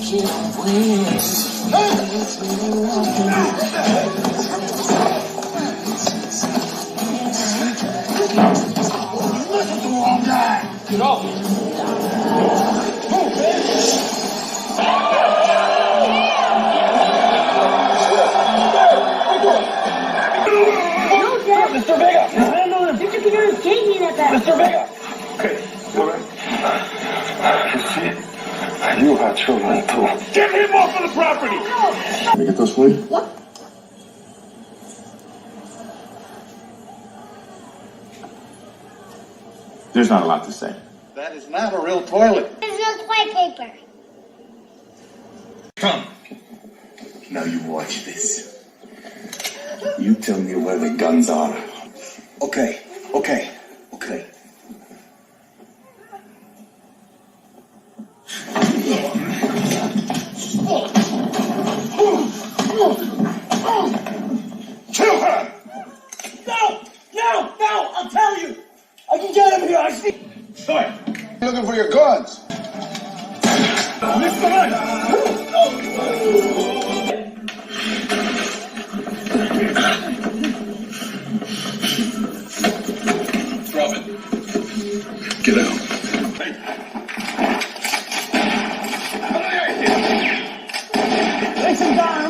Get off! Mr. Vega! I don't know, did you figure his kidney that bad? Mr. Vega! Okay, all right. See, you have children too. Get him off of the property! Can we get those, please? What? There's not a lot to say. That is not a real toilet. There's no toilet paper. Come. Now you watch this. You tell me where the guns are. Okay. Kill her! No, I'll tell you. I can get him here, I see. Go Looking for your guns. Mr. Drop it. Get out. Take him down.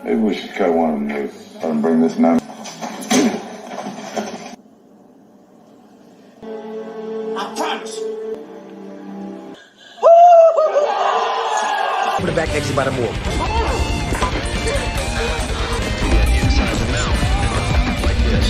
Maybe we should cut one of them loose. Let them bring this man. I promise. Put it back exit by the morgue. Like this.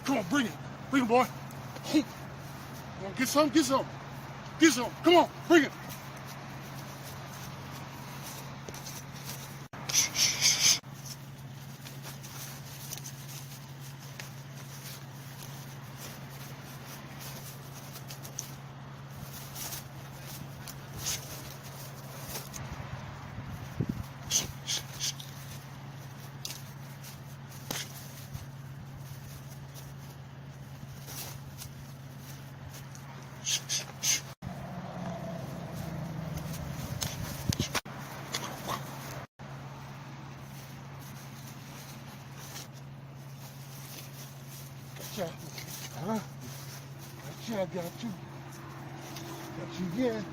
Come on, bring it. Bring it, boy. Come on, get some. Come on, bring it. Gotcha. Huh? Gotcha, I got you. Got you again.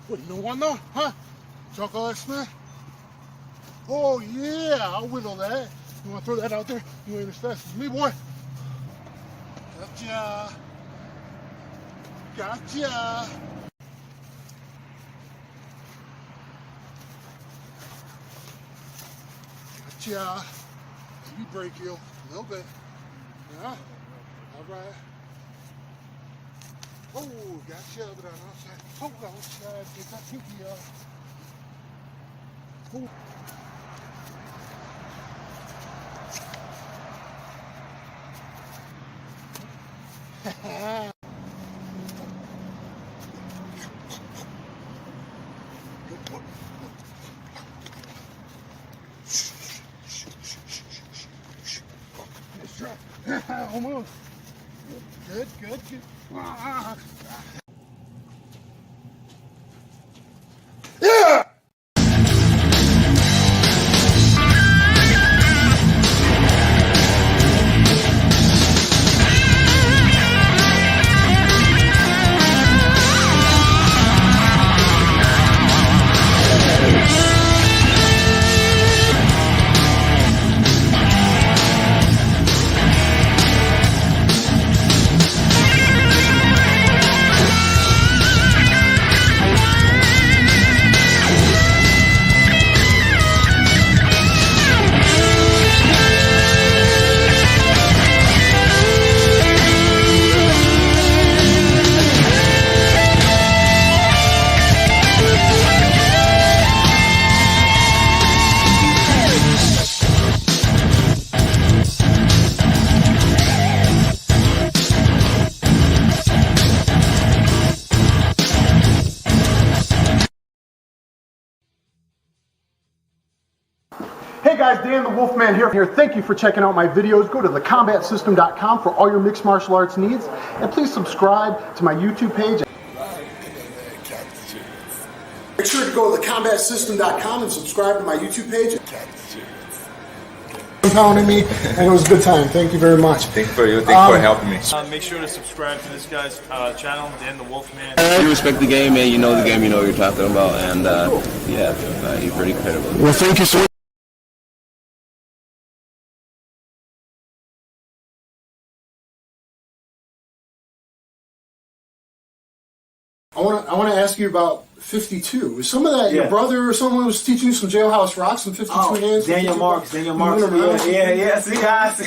What, you don't want no? Huh? Chocolate man? Oh, yeah, I'll whittle that. You want to throw that out there? You ain't as fast as me, boy. Gotcha. Gotcha. Gotcha. Maybe break you a little bit. Yeah. All right. Oh, gotcha. But on outside. Oh, outside. Get that pinky up. Oh. Nice try. Almost. Good, good, good. Yeah! Hey guys, Dan the Wolfman here. Thank you for checking out my videos. Go to thecombatsystem.com for all your mixed martial arts needs. And please subscribe to my YouTube page. Make sure to go to thecombatsystem.com and subscribe to my YouTube page. Pounding me, and it was a good time. Thank you very much. Thank you for helping me. Make sure to subscribe to this guy's channel, Dan the Wolfman. You respect the game, man. You know the game. You know what you're talking about, and yeah, you're pretty credible. Well, thank you so much. I want to ask you about 52. Was some of that your brother or someone was teaching you some jailhouse rocks and 52 hands? Daniel Marks. Yeah. See, guys.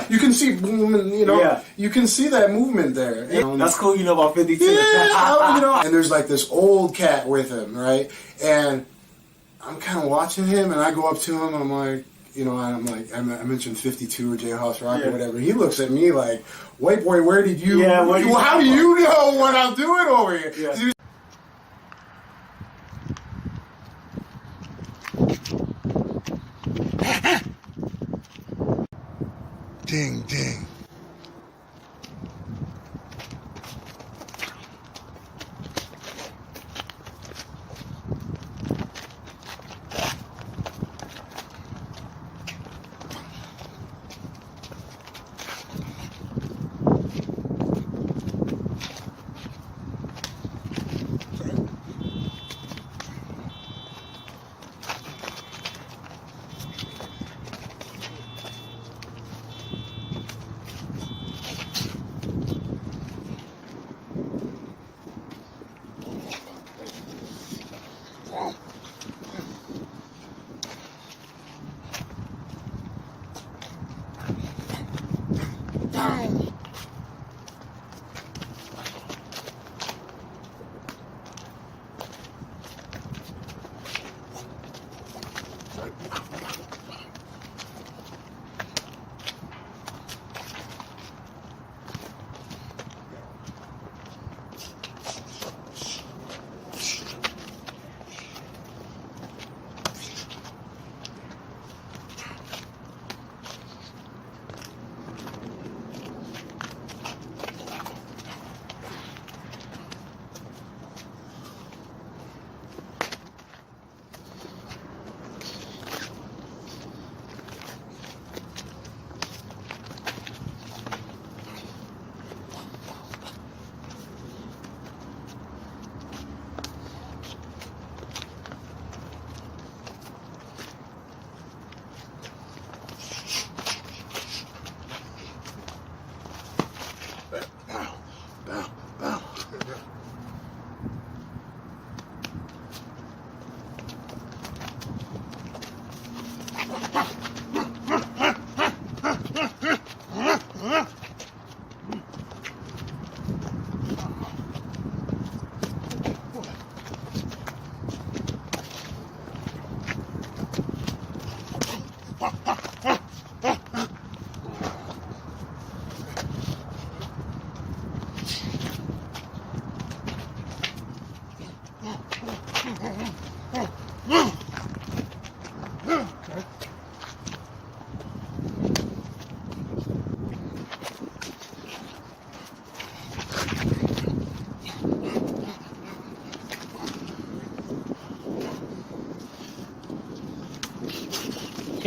You can see movement, you know. Yeah. You can see that movement there. That's cool. You know about 52. Yeah, you know. And there's like this old cat with him, right? And I'm kind of watching him, and I go up to him, and I'm like, you know, I mentioned 52 or Jailhouse Rock or whatever. He looks at me like, wait, boy, where did you? Yeah, how do you know what I'm doing over here? Yeah. Ding, ding.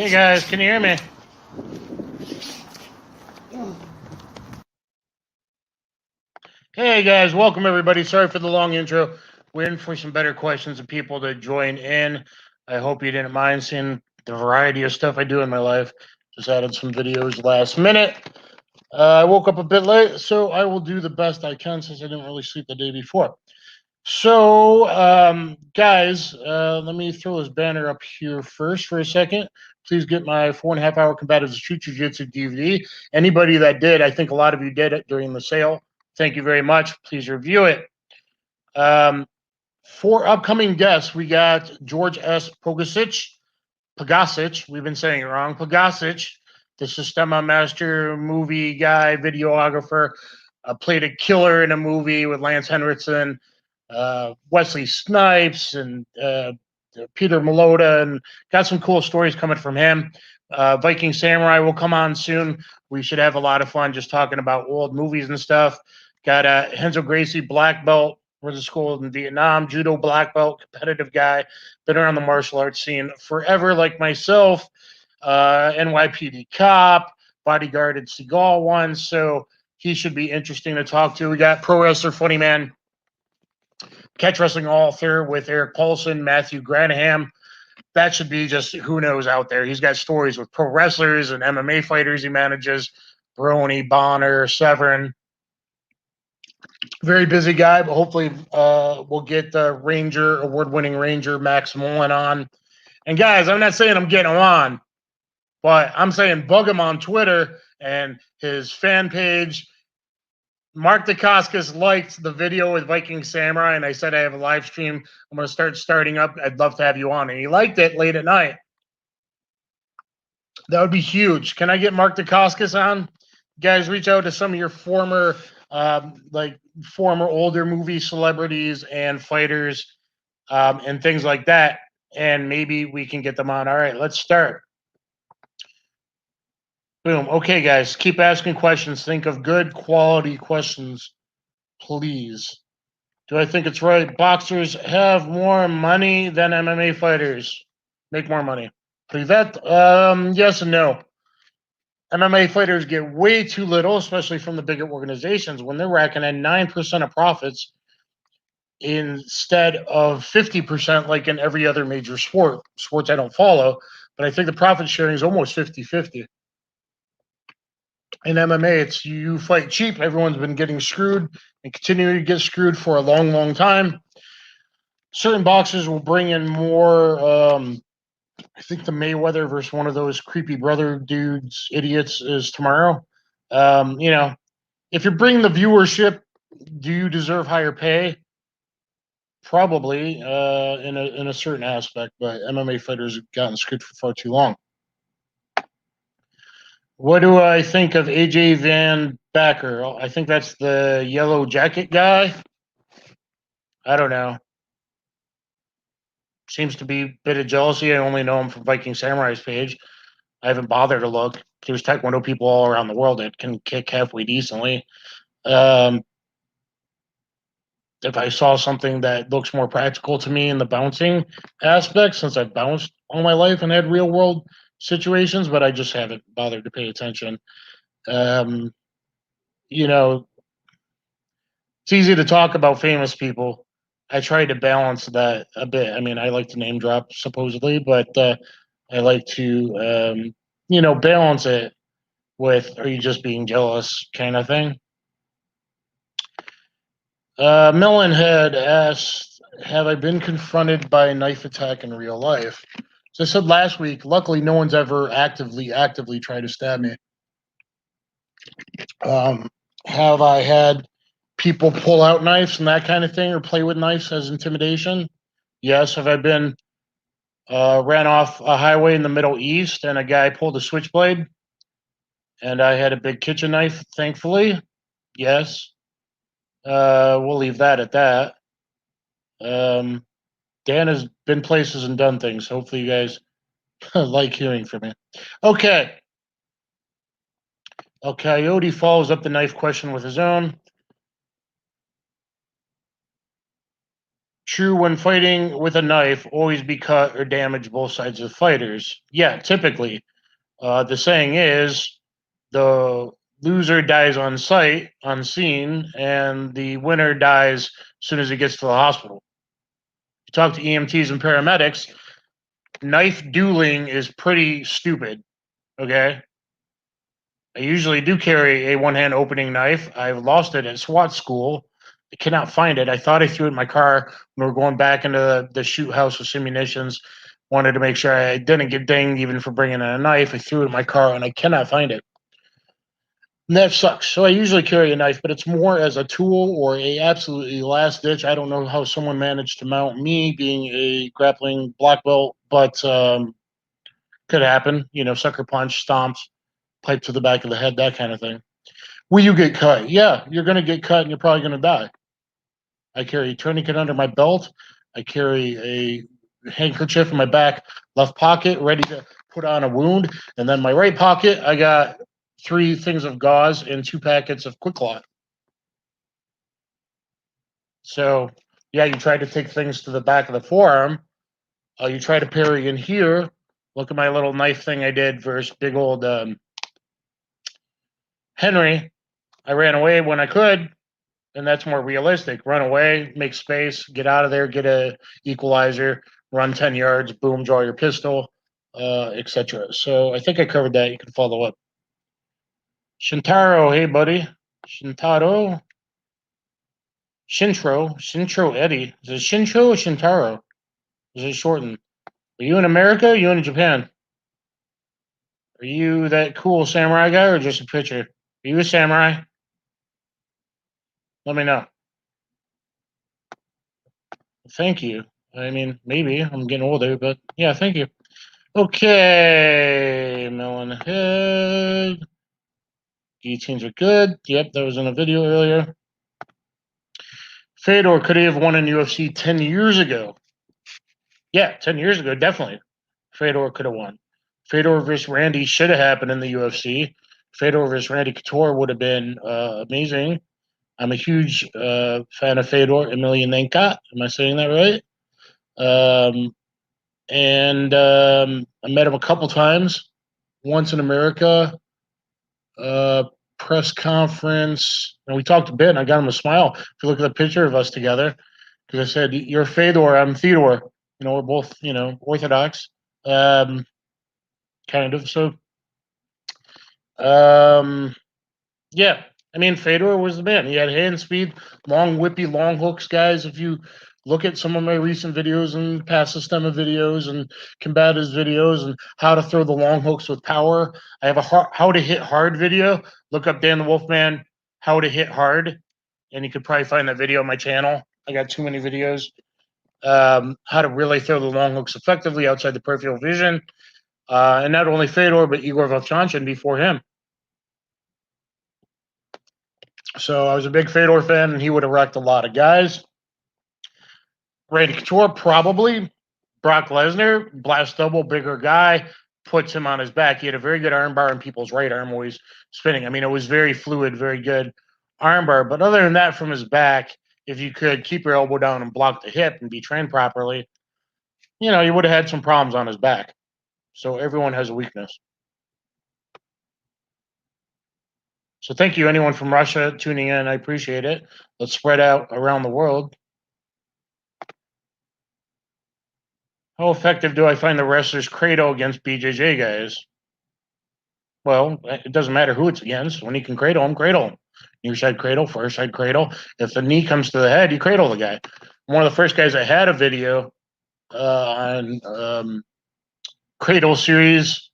Hey guys, can you hear me? Hey guys, welcome everybody. Sorry for the long intro. We're in for some better questions and people to join in. I hope you didn't mind seeing the variety of stuff I do in my life. Just added some videos last minute. I woke up a bit late, so I will do the best I can since I didn't really sleep the day before. So, guys, let me throw this banner up here first for a second. Please get my 4.5 hour Combatives Jiu-jitsu DVD. Anybody that did, I think a lot of you did it during the sale. Thank you very much. Please review it. For upcoming guests, we got George S. Pagasic. We've been saying it wrong. Pagasic, the Sistema Master movie guy, videographer, played a killer in a movie with Lance Henriksen, Wesley Snipes, and Peter Malota, and got some cool stories coming from him. Viking Samurai will come on soon. We should have a lot of fun just talking about old movies and stuff. Got Henzo Gracie, black belt, was a school in Vietnam, judo black belt, competitive guy, been around the martial arts scene forever, like myself. NYPD cop, bodyguarded Seagal once, so he should be interesting to talk to. We got pro wrestler, funny man, catch wrestling author with Eric Paulson, Matthew Granaham. That should be just who knows out there. He's got stories with pro wrestlers and MMA fighters he manages. Brony, Bonner, Severn. Very busy guy, but hopefully we'll get the Ranger, award-winning Ranger, Max Mullen on. And guys, I'm not saying I'm getting him on, but I'm saying bug him on Twitter and his fan page. Mark Dacascos liked the video with Viking Samurai, and I said I have a live stream. I'm going to start starting up. I'd love to have you on. And he liked it late at night. That would be huge. Can I get Mark Dacascos on? Guys, reach out to some of your former older movie celebrities and fighters and things like that, and maybe we can get them on. All right, let's start. Boom. Okay, guys, keep asking questions. Think of good quality questions, please. Do I think it's right? Boxers have more money than MMA fighters. Make more money. Believe that? Yes and no. MMA fighters get way too little, especially from the bigger organizations, when they're racking in 9% of profits instead of 50% like in every other major sport. Sports I don't follow, but I think the profit sharing is almost 50-50. In MMA, it's you fight cheap. Everyone's been getting screwed and continuing to get screwed for a long, long time. Certain boxers will bring in more. I think the Mayweather versus one of those creepy brother dudes, idiots, is tomorrow. If you're bringing the viewership, do you deserve higher pay? Probably, in a certain aspect, but MMA fighters have gotten screwed for far too long. What do I think of AJ Van Backer? I think that's the yellow jacket guy. I don't know. Seems to be a bit of jealousy. I only know him from Viking Samurai's page. I haven't bothered to look. There's Taekwondo people all around the world that can kick halfway decently. If I saw something that looks more practical to me in the bouncing aspect, since I've bounced all my life and had real world situations, but I just haven't bothered to pay attention. It's easy to talk about famous people. I try to balance that a bit. I mean, I like to name drop supposedly, but I like to, balance it with, are you just being jealous kind of thing? Millen had asked, have I been confronted by a knife attack in real life? So I said last week, luckily no one's ever actively tried to stab me. Have I had people pull out knives and that kind of thing, or play with knives as intimidation? Yes. Have I been ran off a highway in the Middle East and a guy pulled a switchblade and I had a big kitchen knife, thankfully? Yes. We'll leave that at that. Dan has been places and done things. Hopefully you guys like hearing from me. Okay. El Coyote follows up the knife question with his own. True, when fighting with a knife, always be cut or damage both sides of the fighters. Yeah, typically. The saying is the loser dies on sight, on scene, and the winner dies as soon as he gets to the hospital. You talk to EMTs and paramedics, knife dueling is pretty stupid, okay? I usually do carry a one-hand opening knife. I've lost it at SWAT school. I cannot find it. I thought I threw it in my car when we were going back into the shoot house with some munitions. Wanted to make sure I didn't get dinged even for bringing in a knife. I threw it in my car, and I cannot find it. And that sucks. So I usually carry a knife, but it's more as a tool or a absolutely last ditch. I don't know how someone managed to mount me being a grappling black belt, but could happen. You know, sucker punch, stomps, pipe to the back of the head, that kind of thing. Will you get cut? Yeah, you're going to get cut and you're probably going to die. I carry a tourniquet under my belt. I carry a handkerchief in my back left pocket ready to put on a wound. And then my right pocket, I got 3 things of gauze and 2 packets of Quick Clot. So, yeah, you try to take things to the back of the forearm. You try to parry in here. Look at my little knife thing I did versus big old Henry. I ran away when I could, and that's more realistic. Run away, make space, get out of there, get a equalizer, run 10 yards, boom, draw your pistol, etc. So I think I covered that. You can follow up. Shintaro, hey buddy. Shintaro. Shintro Eddie. Is it Shintro or Shintaro? Is it shortened? Are you in America or are you in Japan? Are you that cool samurai guy or just a picture? Are you a samurai? Let me know. Thank you. I mean, maybe. I'm getting older, but yeah, thank you. Okay. Melon head. Guillotines are good. Yep, that was in a video earlier. Fedor, could he have won in UFC 10 years ago? Yeah, 10 years ago, definitely. Fedor could have won. Fedor versus Randy should have happened in the UFC. Fedor versus Randy Couture would have been amazing. I'm a huge fan of Fedor Emelianenko. Am I saying that right? I met him a couple times. Once in America, press conference, and we talked a bit, and I got him a smile. If you look at the picture of us together, because I said, "You're Fedor, I'm Theodore." You know, we're both, you know, Orthodox, kind of. So, yeah. I mean, Fedor was the man. He had hand speed, long whippy, long hooks, guys. If you look at some of my recent videos and past Systema videos and Combatives videos and how to throw the long hooks with power, I have a how to hit hard video. Look up Dan the Wolfman, how to hit hard, and you could probably find that video on my channel. I got too many videos. How to really throw the long hooks effectively outside the peripheral vision. And not only Fedor, but Igor Vovchanchin before him. So I was a big Fedor fan, and he would have wrecked a lot of guys. Randy Couture, probably. Brock Lesnar, blast double, bigger guy, puts him on his back. He had a very good armbar, and people's right arm always spinning. I mean, it was very fluid, very good armbar. But other than that, from his back, if you could keep your elbow down and block the hip and be trained properly, you know, you would have had some problems on his back. So everyone has a weakness. So thank you, anyone from Russia tuning in. I appreciate it. Let's spread out around the world. How effective do I find the wrestler's cradle against BJJ guys? Well, it doesn't matter who it's against. When you can cradle him, cradle him. Near side cradle, far side cradle. If the knee comes to the head, you cradle the guy. One of the first guys I had a video on cradle series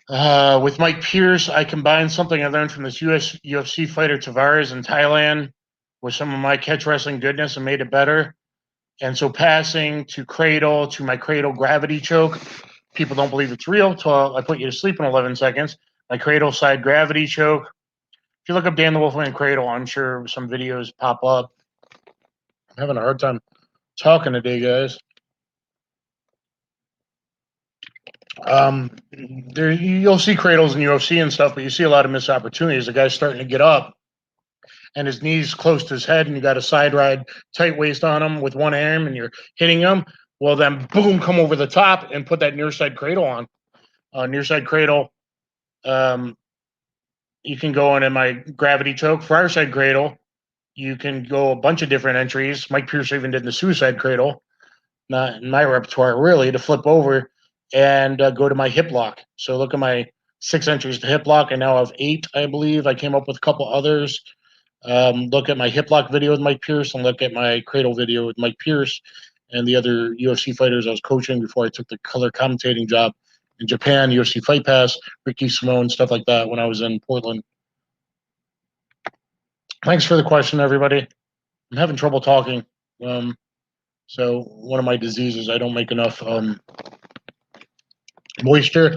with Mike Pierce. I combined something I learned from this UFC fighter Tavares in Thailand with some of my catch wrestling goodness and made it better. And so passing to cradle to my cradle gravity choke, people don't believe it's real. So I put you to sleep in 11 seconds. My cradle side gravity choke. If you look up Dan the Wolfman cradle, I'm sure some videos pop up. I'm having a hard time talking today, guys. You'll see cradles in UFC and stuff, but you see a lot of missed opportunities. The guy's starting to get up, and his knees close to his head, and you got a side ride tight waist on him with one arm, and you're hitting him. Well, then boom, come over the top and put that near side cradle on. Near side cradle. You can go in my gravity choke, far side cradle. You can go a bunch of different entries. Mike Pierce even did the suicide cradle. Not in my repertoire, really, to flip over and go to my hip lock. So look at my 6 entries to hip lock. I now have 8, I believe. I came up with a couple others. Look at my hip lock video with Mike Pierce and look at my cradle video with Mike Pierce and the other UFC fighters I was coaching before I took the color commentating job in Japan, UFC Fight Pass, Ricky Simone, stuff like that when I was in Portland. Thanks for the question, everybody. I'm having trouble talking. So one of my diseases, I don't make enough moisture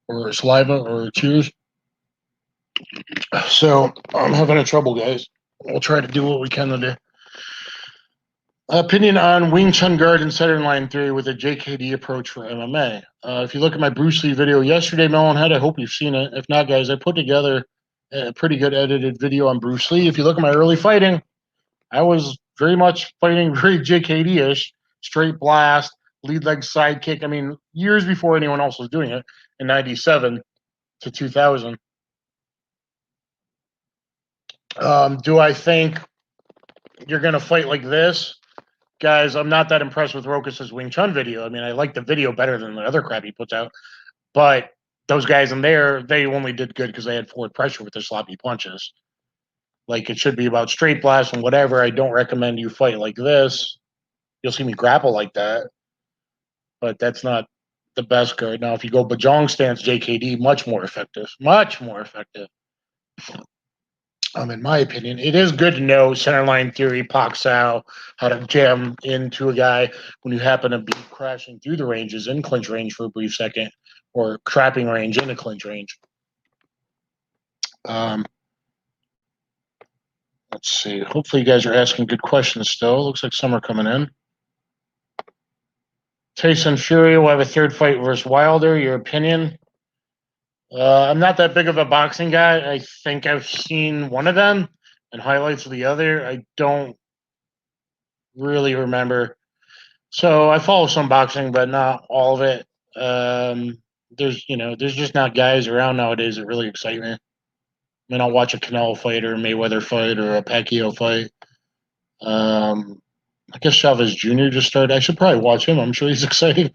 or saliva or tears. So I'm having trouble, guys. We'll try to do what we can today. Opinion on Wing Chun guard and center line theory with a JKD approach for MMA. If you look at my Bruce Lee video yesterday, Melonhead, I hope you've seen it. If not, guys, I put together a pretty good edited video on Bruce Lee. If you look at my early fighting, I was very much fighting very JKD-ish, straight blast, lead leg side kick. I mean, years before anyone else was doing it in 97 to 2000. Do I think you're going to fight like this? Guys, I'm not that impressed with Rokus's Wing Chun video. I mean, I like the video better than the other crap he puts out. But those guys in there, they only did good because they had forward pressure with their sloppy punches. Like, it should be about straight blast and whatever. I don't recommend you fight like this. You'll see me grapple like that. But that's not the best guard. Now, if you go Bajong stance JKD, much more effective. Much more effective. In my opinion, it is good to know centerline theory, Pak Sao, how to jam into a guy when you happen to be crashing through the ranges in clinch range for a brief second, or trapping range in a clinch range. Let's see. Hopefully you guys are asking good questions still. Looks like some are coming in. Tyson Fury will have a third fight versus Wilder. Your opinion? I'm not that big of a boxing guy. I think I've seen one of them and highlights of the other. I don't really remember. So I follow some boxing, but not all of it. There's just not guys around nowadays that really excite me. I mean, I'll watch a Canelo fight or a Mayweather fight or a Pacquiao fight. I guess Chavez Jr. just started. I should probably watch him. I'm sure he's exciting,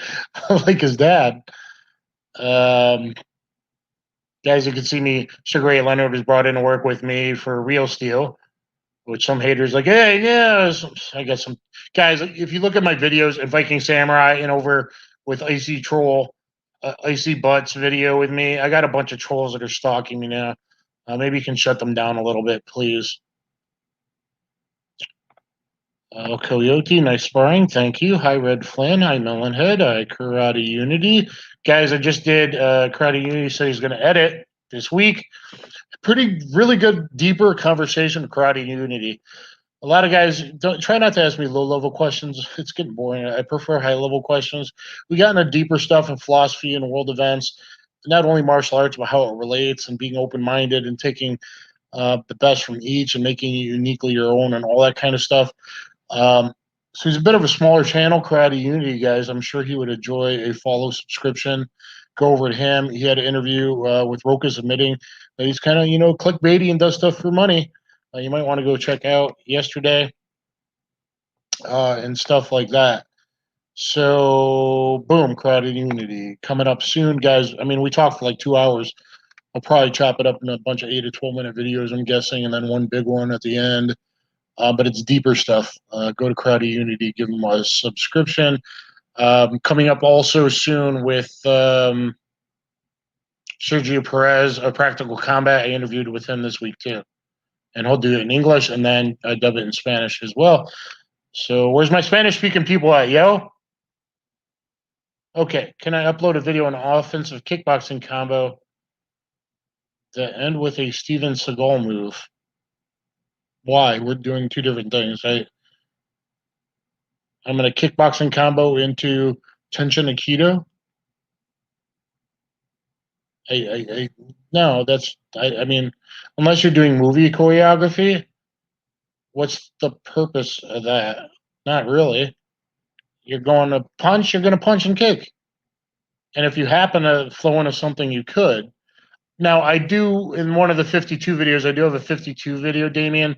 like his dad. Guys, you can see me. Sugar Ray Leonard was brought in to work with me for Real Steel, which some haters like, hey, yeah. I got some guys. If you look at my videos and Viking Samurai and over with Icy Troll, Icy Butts video with me, I got a bunch of trolls that are stalking me now. Maybe you can shut them down a little bit, please. Coyote, nice sparring. Thank you. Hi, Red Flynn. Hi, Melonhead. Hi, Karate Unity. Guys, I just did Karate Unity said he's going to edit this week. Really good, deeper conversation with Karate Unity. A lot of guys try not to ask me low-level questions. It's getting boring. I prefer high-level questions. We got into deeper stuff in philosophy and world events, not only martial arts, but how it relates and being open-minded and taking the best from each and making it uniquely your own and all that kind of stuff. So he's a bit of a smaller channel, Karate Unity, guys. I'm sure he would enjoy a follow subscription. Go over to him. He had an interview with Rokas admitting that he's kind of, clickbaity and does stuff for money. You might want to go check out yesterday and stuff like that. So, boom, Karate Unity coming up soon, guys. I mean, we talked for like 2 hours. I'll probably chop it up in a bunch of 8 to 12-minute videos, I'm guessing, and then one big one at the end. But it's deeper stuff. Go to Karate Unity, give them a subscription. Coming up also soon with Sergio Perez of Practical Combat. I interviewed with him this week too. And he'll do it in English and then dub it in Spanish as well. So where's my Spanish-speaking people at, yo? Okay, can I upload a video on offensive kickboxing combo that end with a Steven Seagal move? Why? We're doing 2 different things, right? I'm going to kickboxing combo into Tenshin Aikido. No, I mean, unless you're doing movie choreography, What's the purpose of that? Not really. You're going to punch, you're going to punch and kick. And if you happen to flow into something, you could. Now, I do, in one of the 52 videos, I do have a 52 video, Damien,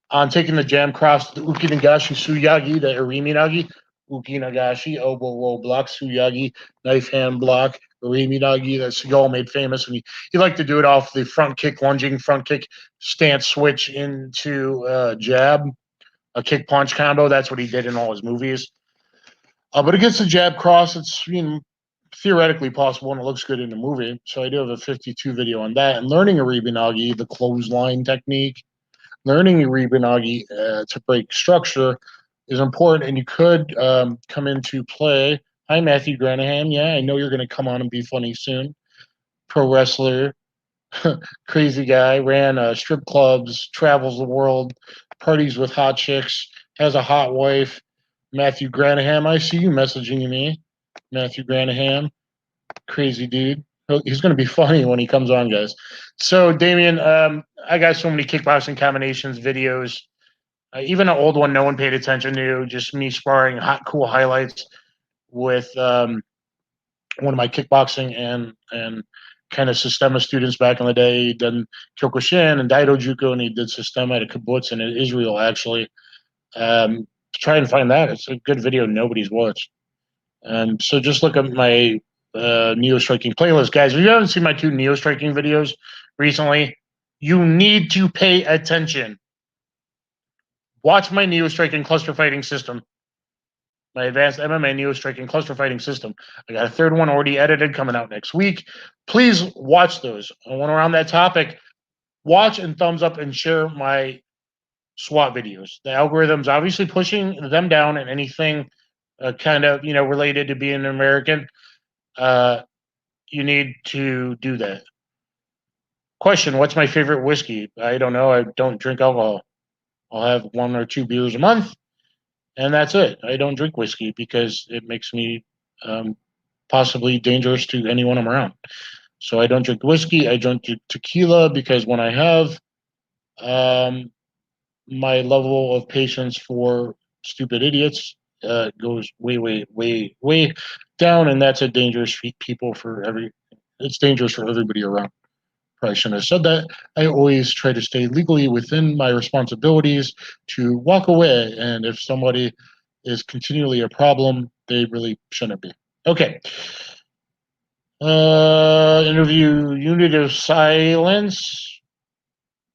on taking the jam cross, the Uki Nagashi Suyagi, the Arimi Nagi, Uki Nagashi, elbow roll block, Suyagi, knife hand block, Arimi Nagi, that SEAGAL made famous. And he liked to do it off the front kick, lunging front kick, stance switch into jab, a kick punch combo. That's what he did in all his movies. But against the jab cross, it's theoretically possible and it looks good in the movie. So I do have a 52 video on that. And learning Arimi Nagi, the clothesline technique, learning Uribanagi to break structure is important, and you could come into play. Hi, Matthew Granahan. Yeah, I know you're going to come on and be funny soon. Pro wrestler, crazy guy, ran strip clubs, travels the world, parties with hot chicks, has a hot wife. Matthew Granahan, I see you messaging me. Matthew Granahan, crazy dude. He's going to be funny when he comes on, guys. So, Damien, I got so many kickboxing combinations, videos, even an old one no one paid attention to, just me sparring hot, cool highlights with one of my kickboxing and kind of Systema students back in the day. He'd done Kyokushin and Daido Juku, and he did Systema at a kibbutz in Israel, actually. Try and find that. It's a good video nobody's watched. So just look at my Neo Striking playlist. Guys, if you haven't seen my 2 Neo Striking videos recently, you need to pay attention. Watch my Neo Striking cluster fighting system, my advanced MMA Neo Striking cluster fighting system. I got a 3rd one already edited coming out next week. Please watch those. I want around that topic. Watch and thumbs up and share my SWAT videos. The algorithm's obviously pushing them down, and anything kind of related to being an American, you need to do that. Question: what's my favorite whiskey? I don't know. I don't drink alcohol. I'll have 1 or 2 beers a month, and that's it. I don't drink whiskey because it makes me possibly dangerous to anyone I'm around. So I don't drink whiskey. I don't drink tequila because when I have, my level of patience for stupid idiots goes way, way, way, way down, and that's a dangerous people for it's dangerous for everybody around. Probably shouldn't have said that. I always try to stay legally within my responsibilities to walk away, and if somebody is continually a problem, they really shouldn't be. Okay. Interview Unit of Silence.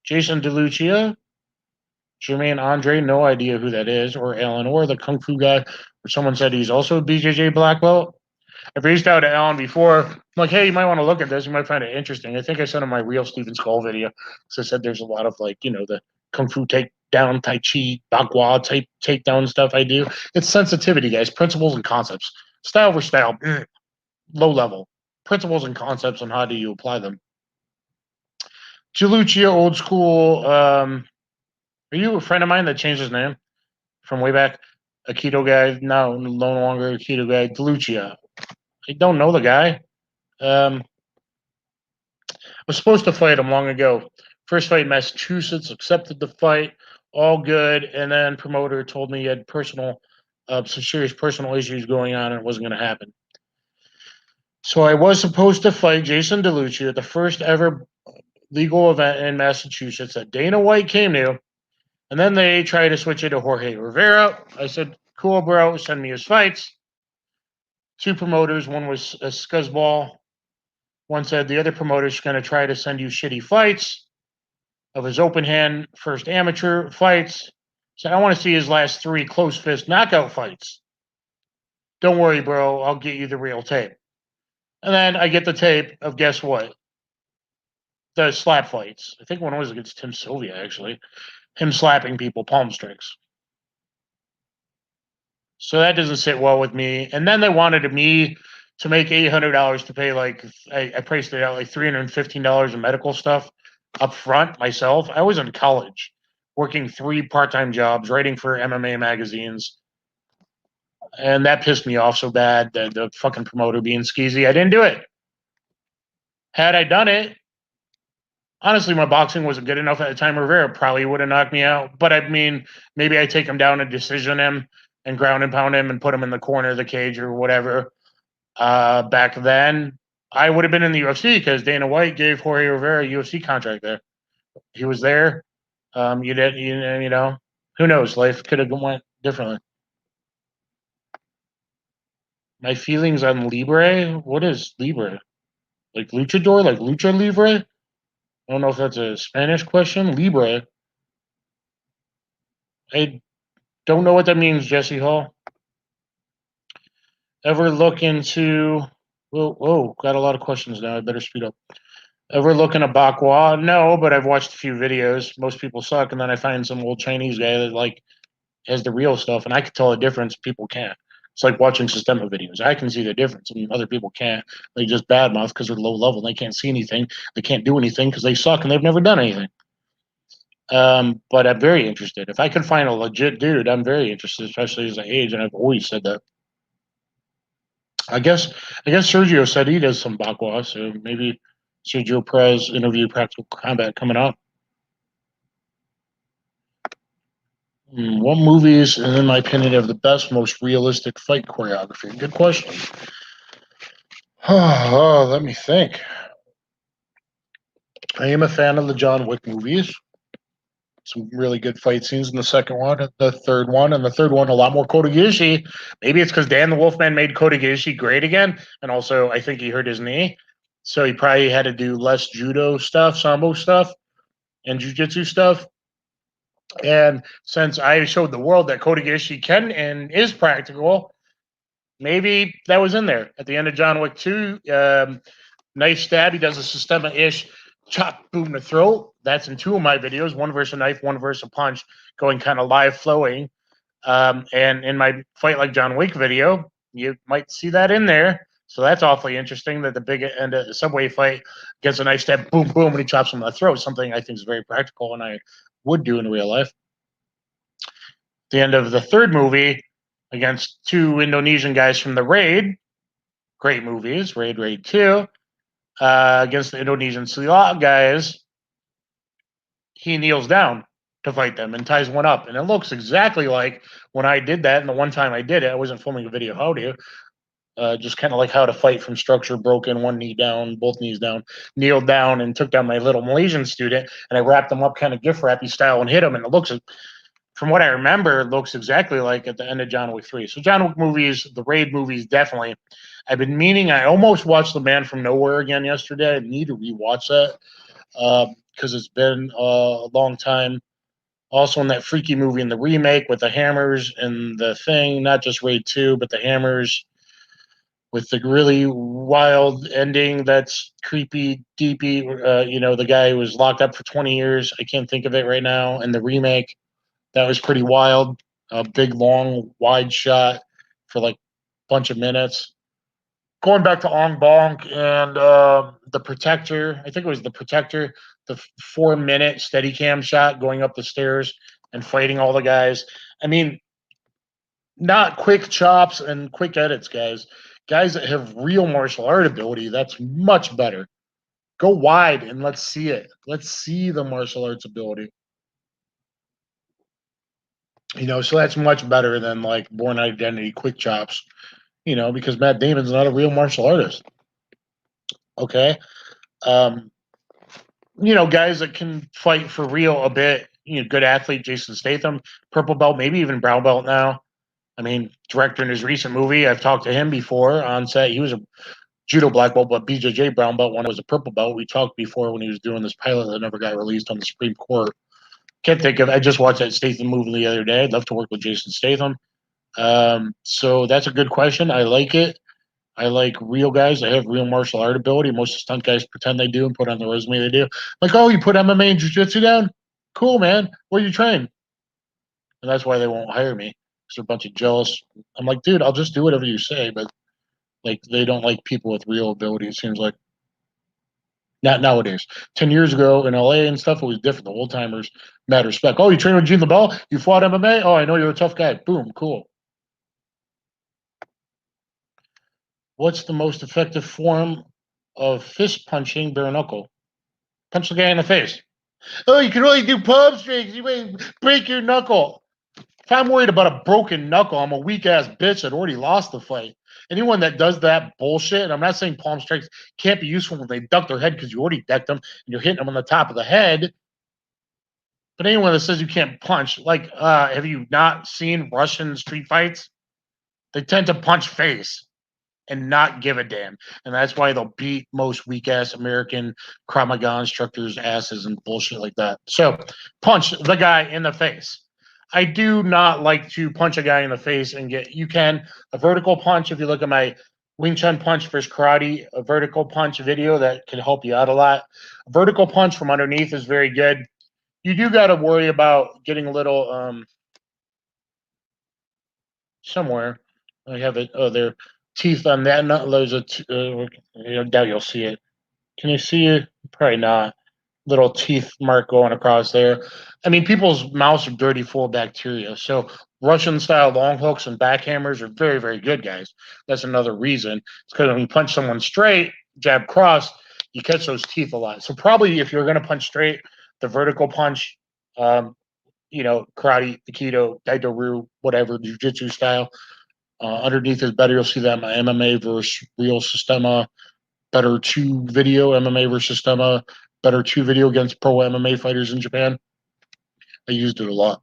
Jason DeLucia. Jermaine Andre, no idea who that is, or Alan Orr, the Kung Fu guy, where someone said he's also a BJJ black belt. I've reached out to Alan before. I'm like, hey, you might want to look at this. You might find it interesting. I think I sent him my real Steven Skull video. So I said there's a lot of the Kung Fu takedown, Tai Chi, Bagua type takedown stuff I do. It's sensitivity, guys, principles and concepts. Style for style, low level. Principles and concepts on how do you apply them. Gelucia, old school. Are you a friend of mine that changed his name from way back? Aikido guy, no longer Aikido guy. Delucia. I don't know the guy. I was supposed to fight him long ago. First fight in Massachusetts, accepted the fight, all good, and then promoter told me he had some serious personal issues going on and it wasn't going to happen. So I was supposed to fight Jason DeLucia at the first ever legal event in Massachusetts that Dana White came to, and then they tried to switch it to Jorge Rivera. I said, cool, bro, send me his fights. 2 promoters, one was a scuzzball. One said the other promoter's going to try to send you shitty fights of his open hand first amateur fights. So I want to see his last 3 close fist knockout fights. Don't worry, bro, I'll get you the real tape. And then I get the tape of, guess what? The slap fights. I think one was against Tim Sylvia, actually. Him slapping people, palm strikes. So that doesn't sit well with me. And then they wanted me to make $800 to pay, I priced it out $315 in medical stuff up front myself. I was in college working 3 part-time jobs, writing for MMA magazines. And that pissed me off so bad, that the fucking promoter being skeezy. I didn't do it. Had I done it, honestly, my boxing wasn't good enough at the time. Rivera probably would have knocked me out. But I mean, maybe I take him down and decision him and ground and pound him and put him in the corner of the cage or whatever. Back then, I would have been in the UFC because Dana White gave Jorge Rivera a UFC contract there. He was there. You know, who knows? Life could have went differently. My feelings on Libre. What is Libre? Like luchador, like lucha libre? I don't know if that's a Spanish question. Libre. I don't know what that means, Jesse Hall. Ever look into? Whoa, got a lot of questions now. I better speed up. Ever look into Bakwa? No, but I've watched a few videos. Most people suck, and then I find some old Chinese guy that like has the real stuff, and I can tell the difference. People can't. It's like watching Sistema videos. I can see the difference, and other people can't. They just badmouth because they're low level. They can't see anything. They can't do anything because they suck and they've never done anything. But I'm very interested. If I can find a legit dude, I'm very interested, especially as I age, and I've always said that. I guess Sergio said he does some Bakwa, so maybe Sergio Perez interview Practical Combat coming up. What movies, in my opinion, have the best, most realistic fight choreography? Good question. Oh, let me think. I am a fan of the John Wick movies. Some really good fight scenes in the second one, the third one, and the third one a lot more Kotegishi. Maybe it's because Dan the Wolfman made Kotegishi great again, and also I think he hurt his knee, so he probably had to do less judo stuff, sambo stuff, and jiu-jitsu stuff. And since I showed the world that Kotegishi can and is practical, maybe that was in there. At the end of John Wick 2, knife stab, he does a Sistema-ish chop, boom, the throat. That's in two of my videos, one versus a knife, one versus a punch, going kind of live flowing. And in my Fight Like John Wick video, you might see that in there. So that's awfully interesting that the big end of the subway fight gets a knife stab, boom, boom, and he chops him in the throat, something I think is very practical and I would do in real life. The end of the third movie against two Indonesian guys from the Raid, great movies, Raid 2, against the Indonesian Silat guys, he kneels down to fight them and ties one up. And it looks exactly like when I did that. And the one time I did it, I wasn't filming a video how to, just kind of like how to fight from structure, broken, one knee down, both knees down, kneeled down and took down my little Malaysian student. And I wrapped him up kind of gift wrappy style and hit him. And it looks, from what I remember, it looks exactly like at the end of John Wick 3. So John Wick movies, the Raid movies, definitely. I've been meaning, I almost watched The Man from Nowhere again yesterday. I need to rewatch that because it's been a long time. Also in that freaky movie in the remake with the hammers and the thing, not just Raid 2, but the hammers with the really wild ending that's creepy, deepy. The guy who was locked up for 20 years. I can't think of it right now. And the remake, that was pretty wild. A big, long, wide shot for like a bunch of minutes. Going back to Ong Bong and The Protector, I think it was The Protector, the 4-minute Steadicam shot going up the stairs and fighting all the guys. I mean, not quick chops and quick edits, guys. Guys that have real martial art ability, that's much better. Go wide and let's see it. Let's see the martial arts ability. So that's much better than like Born Identity quick chops, because Matt Damon's not a real martial artist. Okay. Guys that can fight for real a bit, good athlete, Jason Statham, purple belt, maybe even brown belt now. I mean, director in his recent movie, I've talked to him before on set. He was a judo black belt, but BJJ brown belt one was a purple belt. We talked before when he was doing this pilot that never got released on the Supreme Court. Can't think of. I just watched that Statham movie the other day. I'd love to work with Jason Statham. So that's a good question. I like it. I like real guys that have real martial art ability. Most of the stunt guys pretend they do and put on their resume they do. Like, oh, you put MMA and jiu-jitsu down? Cool, man. Where you train? And that's why they won't hire me. Because they're a bunch of jealous. I'm like, dude, I'll just do whatever you say. But, like, they don't like people with real ability, it seems like. Not nowadays. 10 years ago in LA and stuff, it was different. The old timers, mad respect. Oh, you train with Gene LeBell? You fought MMA? Oh, I know you're a tough guy. Boom, cool. What's the most effective form of fist punching bare knuckle? Punch the guy in the face. Oh, you can only do palm strikes. You may break your knuckle. If I'm worried about a broken knuckle, I'm a weak-ass bitch that already lost the fight. Anyone that does that bullshit, and I'm not saying palm strikes can't be useful when they duck their head because you already decked them and you're hitting them on the top of the head. But anyone that says you can't punch, like, have you not seen Russian street fights? They tend to punch face and not give a damn. And that's why they'll beat most weak-ass American Krav Maga instructors' asses and bullshit like that. So, punch the guy in the face. I do not like to punch a guy in the face and get, you can, a vertical punch, if you look at my Wing Chun punch versus karate, a vertical punch video that can help you out a lot. A vertical punch from underneath is very good. You do got to worry about getting a little, somewhere. I have it, oh, there, teeth on that. Not there's a, I doubt you'll see it. Can you see it? Probably not. Little teeth mark going across there. I mean, people's mouths are dirty, full of bacteria. So Russian style long hooks and backhammers are very, very good, guys. That's another reason. It's because when you punch someone straight, jab cross, you catch those teeth a lot. So probably if you're going to punch straight, the vertical punch, you know, karate, aikido, daido-ryu, whatever, jiu-jitsu style. Underneath is better. You'll see that in my MMA versus Real Sistema, Better 2 video, MMA versus Sistema, Better 2 video against pro MMA fighters in Japan. I used it a lot.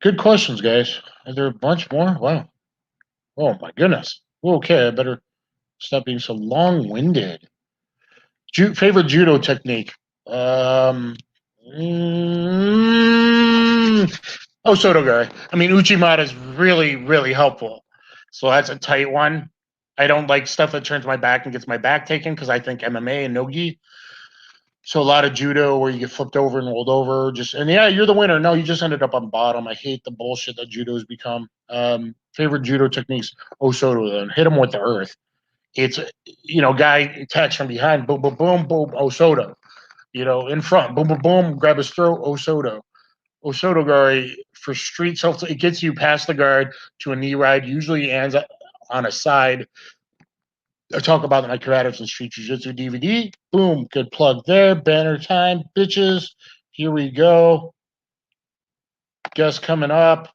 Good questions, guys. Are there a bunch more? Wow. Oh, my goodness. Okay, I better stop being so long-winded. Favorite judo technique? Soto guy. I mean, Uchimata is really, really helpful. So that's a tight one. I don't like stuff that turns my back and gets my back taken because I think MMA and no-gi. So a lot of judo where you get flipped over and rolled over. And yeah, you're the winner. No, you just ended up on bottom. I hate the bullshit that judo has become. Favorite judo techniques? Osoto then. Hit him with the earth. It's, you know, guy attacks from behind. Boom, boom, boom, boom. Osoto. You know, in front. Boom, boom, boom. Grab his throat. Osoto. Osotogari for street self, it gets you past the guard to a knee ride, usually ends on a side. I talk about my Combatives and Street Jiu-Jitsu DVD. Boom, good plug there. Banner time, bitches. Here we go. Guest coming up,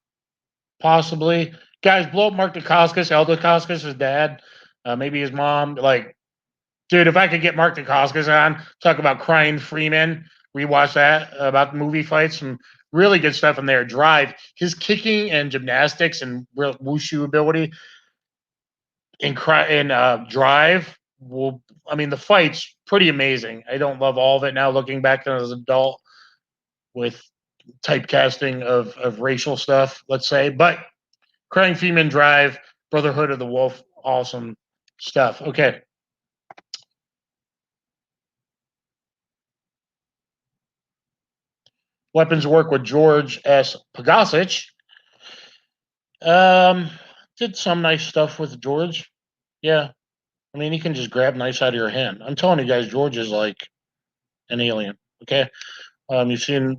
possibly. Guys, blow up Mark Dacascos, El Dacascos, his dad, maybe his mom. Like, dude, if I could get Mark Dacascos on, talk about Crying Freeman, rewatch that, about movie fights, and really good stuff in there. Drive, his kicking and gymnastics and real wushu ability in Drive will, I mean, the fight's pretty amazing. I don't love all of it now looking back as an adult with typecasting of racial stuff, let's say. But Crying Freeman, Drive, Brotherhood of the Wolf, awesome stuff. Okay. Weapons work with George S. Pagasic. Did some nice stuff with George. Yeah. I mean, he can just grab nice out of your hand. I'm telling you guys, George is like an alien. Okay. You've seen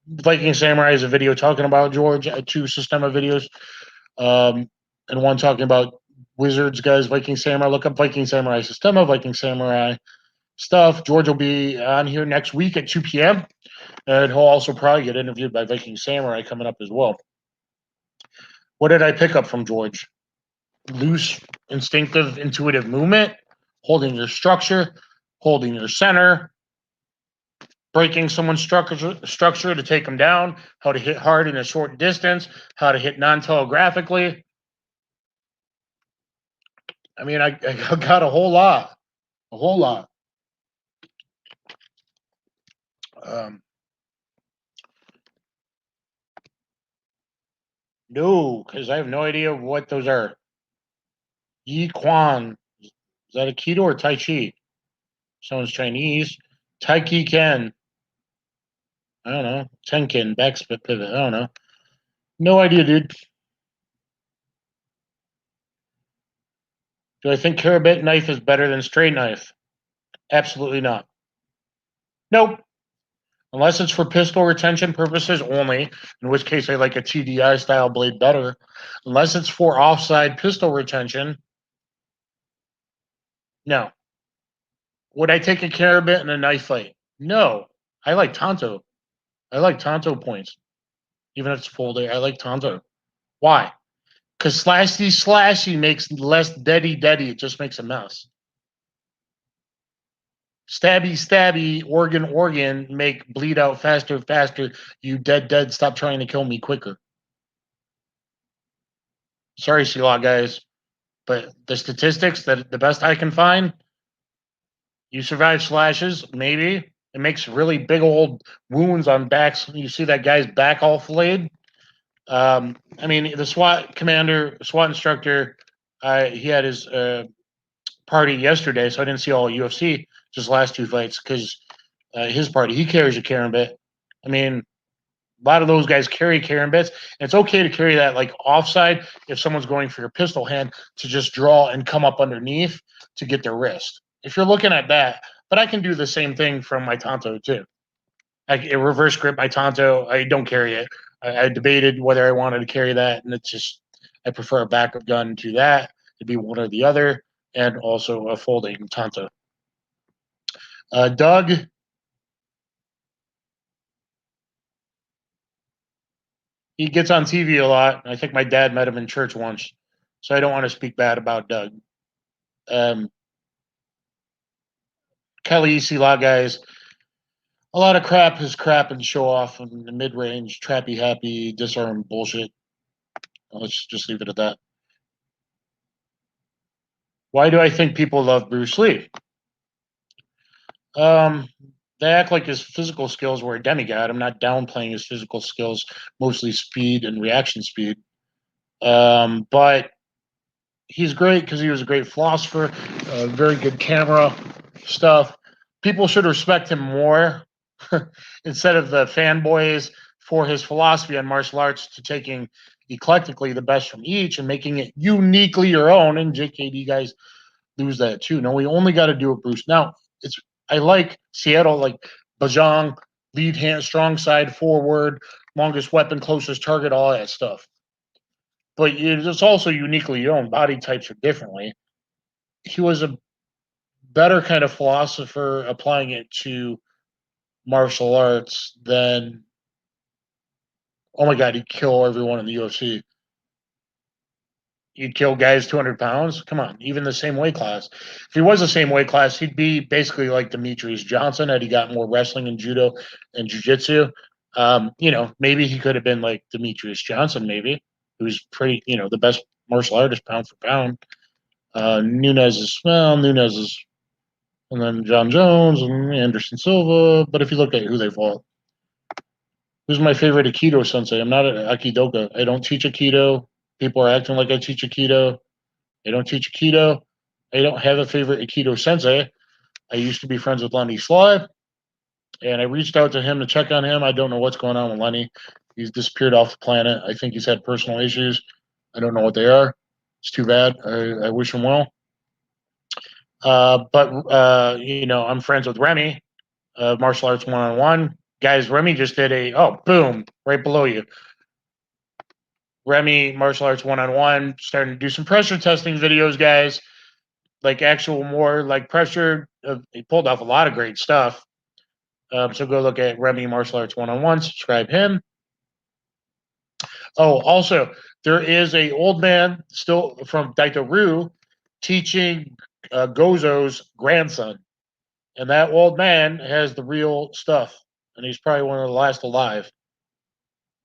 Viking Samurai is a video talking about George, 2 Sistema videos. And one talking about Wizards, guys, Viking Samurai. Look up Viking Samurai Sistema, Viking Samurai stuff. George will be on here next week at 2 p.m. And he'll also probably get interviewed by Viking Samurai coming up as well. What did I pick up from George? Loose, instinctive, intuitive movement, holding your structure, holding your center, breaking someone's structure to take them down, how to hit hard in a short distance, how to hit non-telegraphically. I mean, I got a whole lot. No, because I have no idea what those are. Yi Quan. Is that Aikido or Tai Chi? Someone's Chinese. Tai Chi Ken. I don't know. Tenkin, backsplit pivot. I don't know. No idea, dude. Do I think Karabit knife is better than straight knife? Absolutely not. Nope. Unless it's for pistol retention purposes only, in which case I like a TDI style blade better. Unless it's for offside pistol retention, no. Would I take a carabit in a knife fight? No. I like Tanto. I like Tanto points. Even if it's full day, I like Tanto. Why? Because slashy makes less deady. It just makes a mess. Stabby, organ, make bleed out faster. You dead, stop trying to kill me quicker. Sorry, Sealot guys, but the statistics that the best I can find, you survive slashes, maybe. It makes really big old wounds on backs. You see that guy's back all flayed. I mean, the SWAT instructor, he had his party yesterday, so I didn't see all UFC, just last two fights, because his party, he carries a karambit. I mean, a lot of those guys carry karambits, and it's okay to carry that like offside if someone's going for your pistol hand to just draw and come up underneath to get their wrist. If you're looking at that, but I can do the same thing from my Tanto too. I reverse grip my Tanto. I don't carry it. I debated whether I wanted to carry that, and it's just I prefer a backup gun to that. It'd be one or the other, and also a folding Tanto. Doug, he gets on TV a lot. I think my dad met him in church once, so I don't want to speak bad about Doug. Kelly, Sealot guys, a lot of crap is crap and show off in the mid range, trappy, happy, disarm bullshit. Let's just leave it at that. Why do I think people love Bruce Lee? They act like his physical skills were a demigod. I'm not downplaying his physical skills, mostly speed and reaction speed. But he's great because he was a great philosopher, very good camera stuff. People should respect him more instead of the fanboys for his philosophy on martial arts to taking eclectically the best from each and making it uniquely your own. And JKD guys lose that too. No, we only got to do it, Bruce. Now, I like Seattle, like Bajang, lead hand, strong side, forward, longest weapon, closest target, all that stuff. But it's also uniquely your own. Body types are differently. He was a better kind of philosopher applying it to martial arts than, oh my God, he'd kill everyone in the UFC. He'd kill guys 200 pounds. Come on, even the same weight class. If he was the same weight class, he'd be basically like Demetrius Johnson had he got more wrestling and judo and jiu-jitsu. Maybe he could have been like Demetrius Johnson, maybe, who's pretty, the best martial artist pound for pound. Nunes is, and then John Jones and Anderson Silva. But if you look at who they fought, who's my favorite Aikido sensei? I'm not an Aikidoka. I don't teach Aikido. People are acting like I teach Aikido. I don't teach Aikido. I don't have a favorite Aikido sensei. I used to be friends with Lenny Sly, and I reached out to him to check on him. I don't know what's going on with Lenny. He's disappeared off the planet. I think he's had personal issues. I don't know what they are. It's too bad. I wish him well. I'm friends with Remy, Martial Arts 1-on-1. Guys, Remy just did boom, right below you. Remy, Martial Arts 1-on-1, starting to do some pressure testing videos, guys. Like actual more like pressure. He pulled off a lot of great stuff. So go look at Remy Martial Arts 1-on-1, subscribe him. Oh, also, there is a old man still from Daito-Ryu teaching Gozo's grandson. And that old man has the real stuff. And he's probably one of the last alive.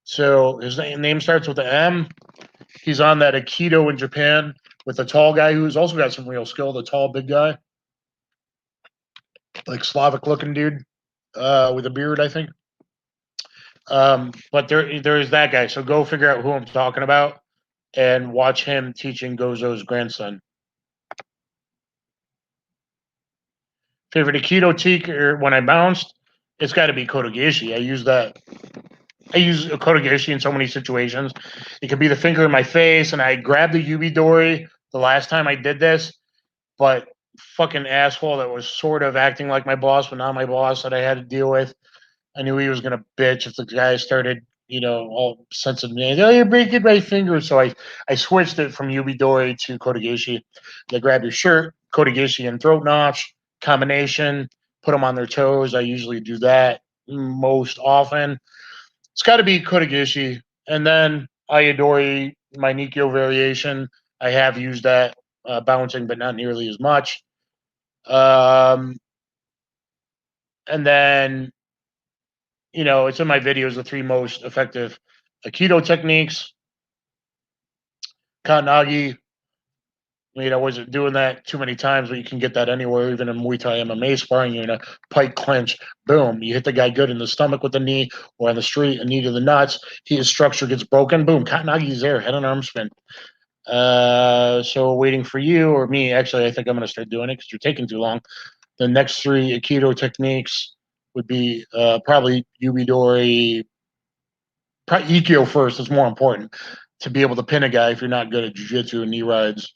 So his name starts with an M. He's on that Aikido in Japan with a tall guy who's also got some real skill, the tall, big guy. Like Slavic-looking dude with a beard, I think. But there is that guy. So go figure out who I'm talking about and watch him teaching Gozo's grandson. Favorite Aikido teacher when I bounced, it's got to be Kotogeshi. I use Kotogeshi in so many situations. It could be the finger in my face, and I grabbed the Yubidori the last time I did this, but fucking asshole that was sort of acting like my boss, but not my boss that I had to deal with. I knew he was going to bitch if the guy started, all sensitive. Oh, you're breaking my finger. So I switched it from Yubidori to Kotogeshi. They grab your shirt, Kotogeshi and throat notch, combination, put them on their toes. I usually do that most often. It's got to be Kotegishi. And then Ayadori, my Nikyo variation. I have used that bouncing, but not nearly as much. And then, it's in my videos, the 3 most effective Aikido techniques. Kanagi, I wasn't doing that too many times, but you can get that anywhere, even in Muay Thai MMA sparring. You're in a pike clinch. Boom. You hit the guy good in the stomach with the knee, or on the street, a knee to the nuts. His structure gets broken. Boom. Kanagi's there. Head and arm spin. So waiting for you or me. Actually, I think I'm going to start doing it because you're taking too long. The next 3 Aikido techniques would be probably Yubidori. Probably Ikkyo first. It's more important to be able to pin a guy if you're not good at jiu-jitsu and knee rides.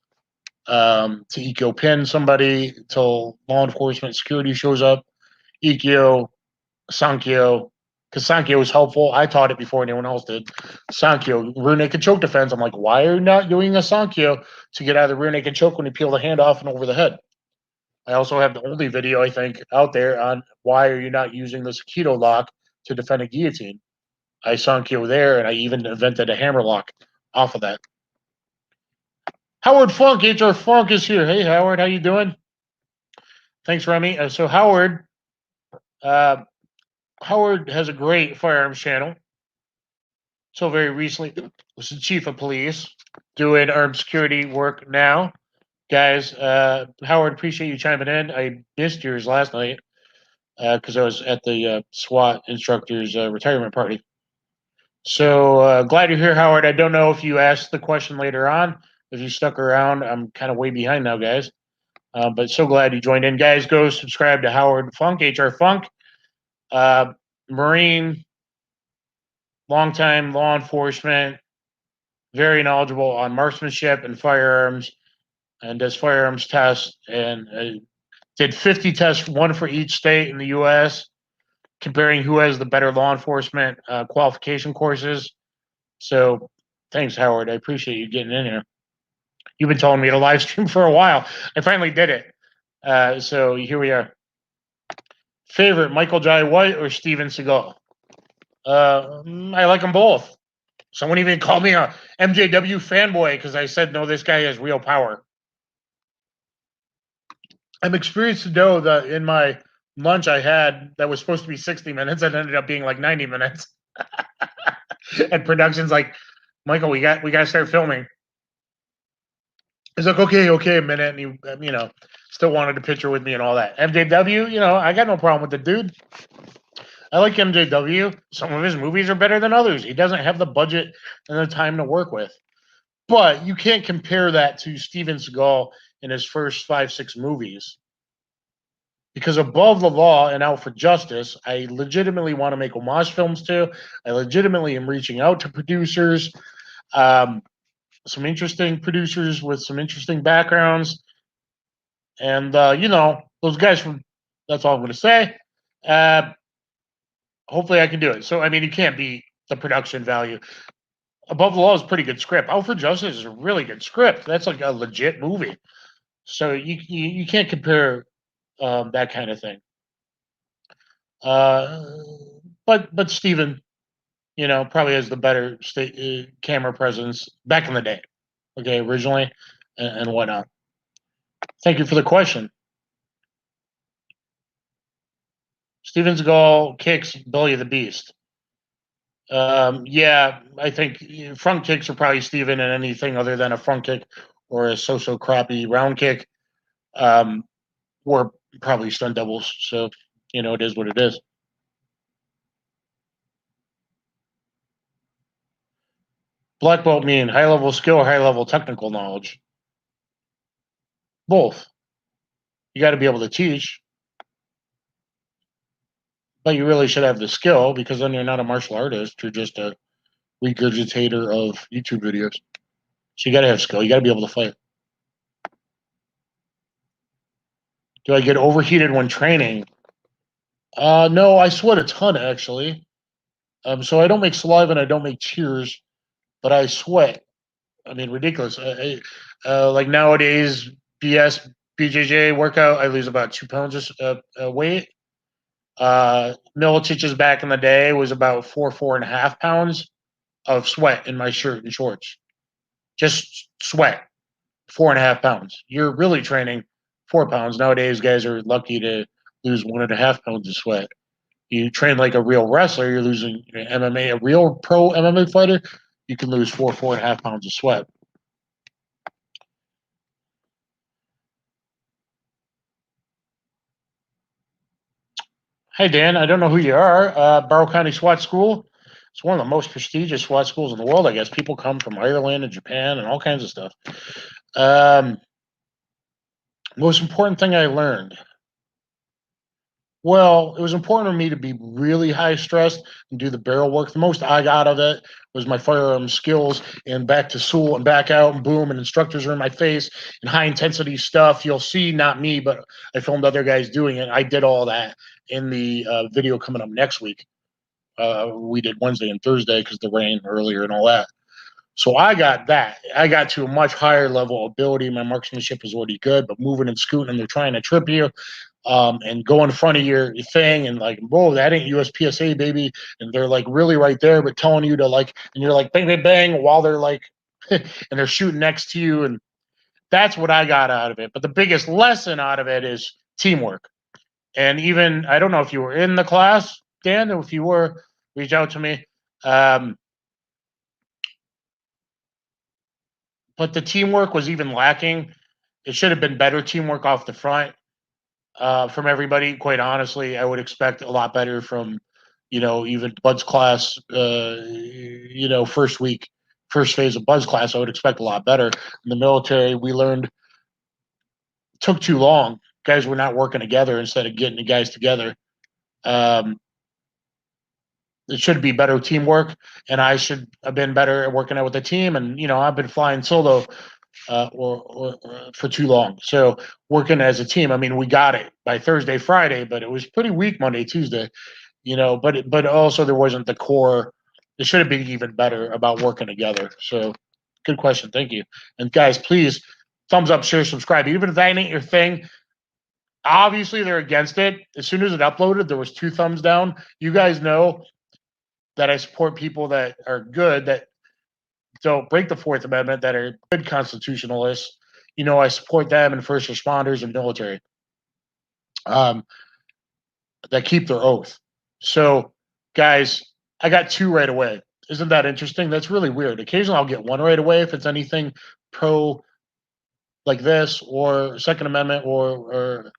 To Ikkyo pin somebody till law enforcement security shows up. Ikkyo, Sankyo, because Sankyo is helpful. I taught it before anyone else did. Sankyo, rear naked choke defense. I'm like, why are you not doing a Sankyo to get out of the rear naked choke when you peel the hand off and over the head? I also have the only video, I think, out there on why are you not using the Aikido lock to defend a guillotine. I Sankyo there, and I even invented a hammer lock off of that. Howard Funk, HR Funk is here. Hey, Howard, how you doing? Thanks, Remy. So Howard has a great firearms channel. So very recently was the chief of police doing armed security work now. Guys, Howard, appreciate you chiming in. I missed yours last night because I was at the SWAT instructor's retirement party. So glad you're here, Howard. I don't know if you asked the question later on. If you stuck around, I'm kind of way behind now, guys. But so glad you joined in. Guys, go subscribe to Howard Funk, HR Funk. Marine, longtime law enforcement, very knowledgeable on marksmanship and firearms, and does firearms tests. And did 50 tests, 1 for each state in the U.S., comparing who has the better law enforcement qualification courses. So thanks, Howard. I appreciate you getting in here. You've been telling me to live stream for a while. I finally did it. So here we are. Favorite, Michael Jai White or Steven Seagal? I like them both. Someone even called me a MJW fanboy because I said, no, this guy has real power. I'm experienced to know that in my lunch I had that was supposed to be 60 minutes and ended up being like 90 minutes. And production's like, Michael, we got to start filming. He's like, okay, a minute. And he, still wanted a picture with me and all that. MJW, I got no problem with the dude. I like MJW. Some of his movies are better than others. He doesn't have the budget and the time to work with. But you can't compare that to Steven Seagal in his first 5-6 movies. Because Above the Law and Out for Justice, I legitimately want to make homage films to. I legitimately am reaching out to producers. Some interesting producers with some interesting backgrounds. And, those guys from, that's all I'm going to say. Hopefully I can do it. So, you can't beat the production value. Above the Law is a pretty good script. Out for Justice is a really good script. That's like a legit movie. So you can't compare that kind of thing. But Steven, probably has the better camera presence back in the day. Okay, originally, and whatnot. Thank you for the question. Steven Seagal kicks Billy the Beast. Yeah, I think front kicks are probably Steven, and anything other than a front kick or a so-so crappy round kick were probably stunt doubles. So, it is what it is. Black belt mean high-level skill or high-level technical knowledge? Both. You got to be able to teach. But you really should have the skill, because then you're not a martial artist. You're just a regurgitator of YouTube videos. So you got to have skill. You got to be able to fight. Do I get overheated when training? No, I sweat a ton, actually. So I don't make saliva and I don't make tears, but I sweat. Ridiculous. Like nowadays, BS BJJ workout, I lose about 2 pounds of weight. Militich's back in the day was about 4.5 pounds of sweat in my shirt and shorts. Just sweat, 4.5 pounds. You're really training 4 pounds. Nowadays, guys are lucky to lose 1.5 pounds of sweat. You train like a real wrestler, you're losing MMA, a real pro MMA fighter, you can lose 4.5 pounds of sweat. Hey, Dan, I don't know who you are. Barrow County SWAT School. It's one of the most prestigious SWAT schools in the world, I guess. People come from Ireland and Japan and all kinds of stuff. Most important thing I learned. Well, it was important for me to be really high stressed and do the barrel work. The most I got of it was my firearms skills and back to school and back out and boom, and instructors are in my face and high intensity stuff. You'll see, not me, but I filmed other guys doing it. I did all that in the video coming up next week. We did Wednesday and Thursday because the rain earlier and all that. So I got that. I got to a much higher level of ability. My marksmanship is already good, but moving and scooting and they're trying to trip you. And go in front of your thing and like, whoa, that ain't USPSA, baby. And they're like really right there, but telling you to like, and you're like, bang, bang, bang, while they're like, and they're shooting next to you. And that's what I got out of it. But the biggest lesson out of it is teamwork. And even, I don't know if you were in the class, Dan, or if you were, reach out to me. But the teamwork was even lacking. It should have been better teamwork off the front. From everybody, quite honestly, I would expect a lot better from, even Bud's class, first phase of Bud's class, I would expect a lot better. In the military, we learned it took too long. Guys were not working together instead of getting the guys together. It should be better teamwork, and I should have been better at working out with the team. And, I've been flying solo or for too long. So working as a team, I mean, we got it by Thursday, Friday, but it was pretty weak Monday, Tuesday, but also there wasn't the core. It should have been even better about working together. So good question. Thank you. And guys, please thumbs up, share, subscribe. Even if that ain't your thing, obviously they're against it. As soon as it uploaded, there was 2 thumbs down. You guys know that I support people that are good, that don't break the Fourth Amendment, that are good constitutionalists. I support them and first responders and military that keep their oath. So, guys, I got 2 right away. Isn't that interesting? That's really weird. Occasionally I'll get 1 right away if it's anything pro like this or Second Amendment or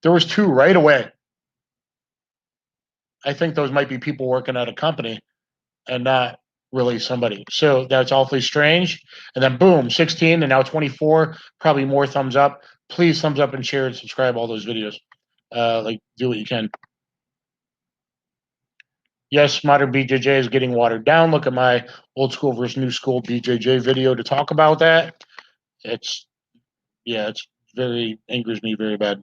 there was 2 right away. I think those might be people working at a company and not really somebody. So that's awfully strange. And then boom, 16 and now 24, probably more thumbs up. Please thumbs up and share and subscribe all those videos. Do what you can. Yes, modern BJJ is getting watered down. Look at my old school versus new school BJJ video to talk about that. It's very angers me very bad.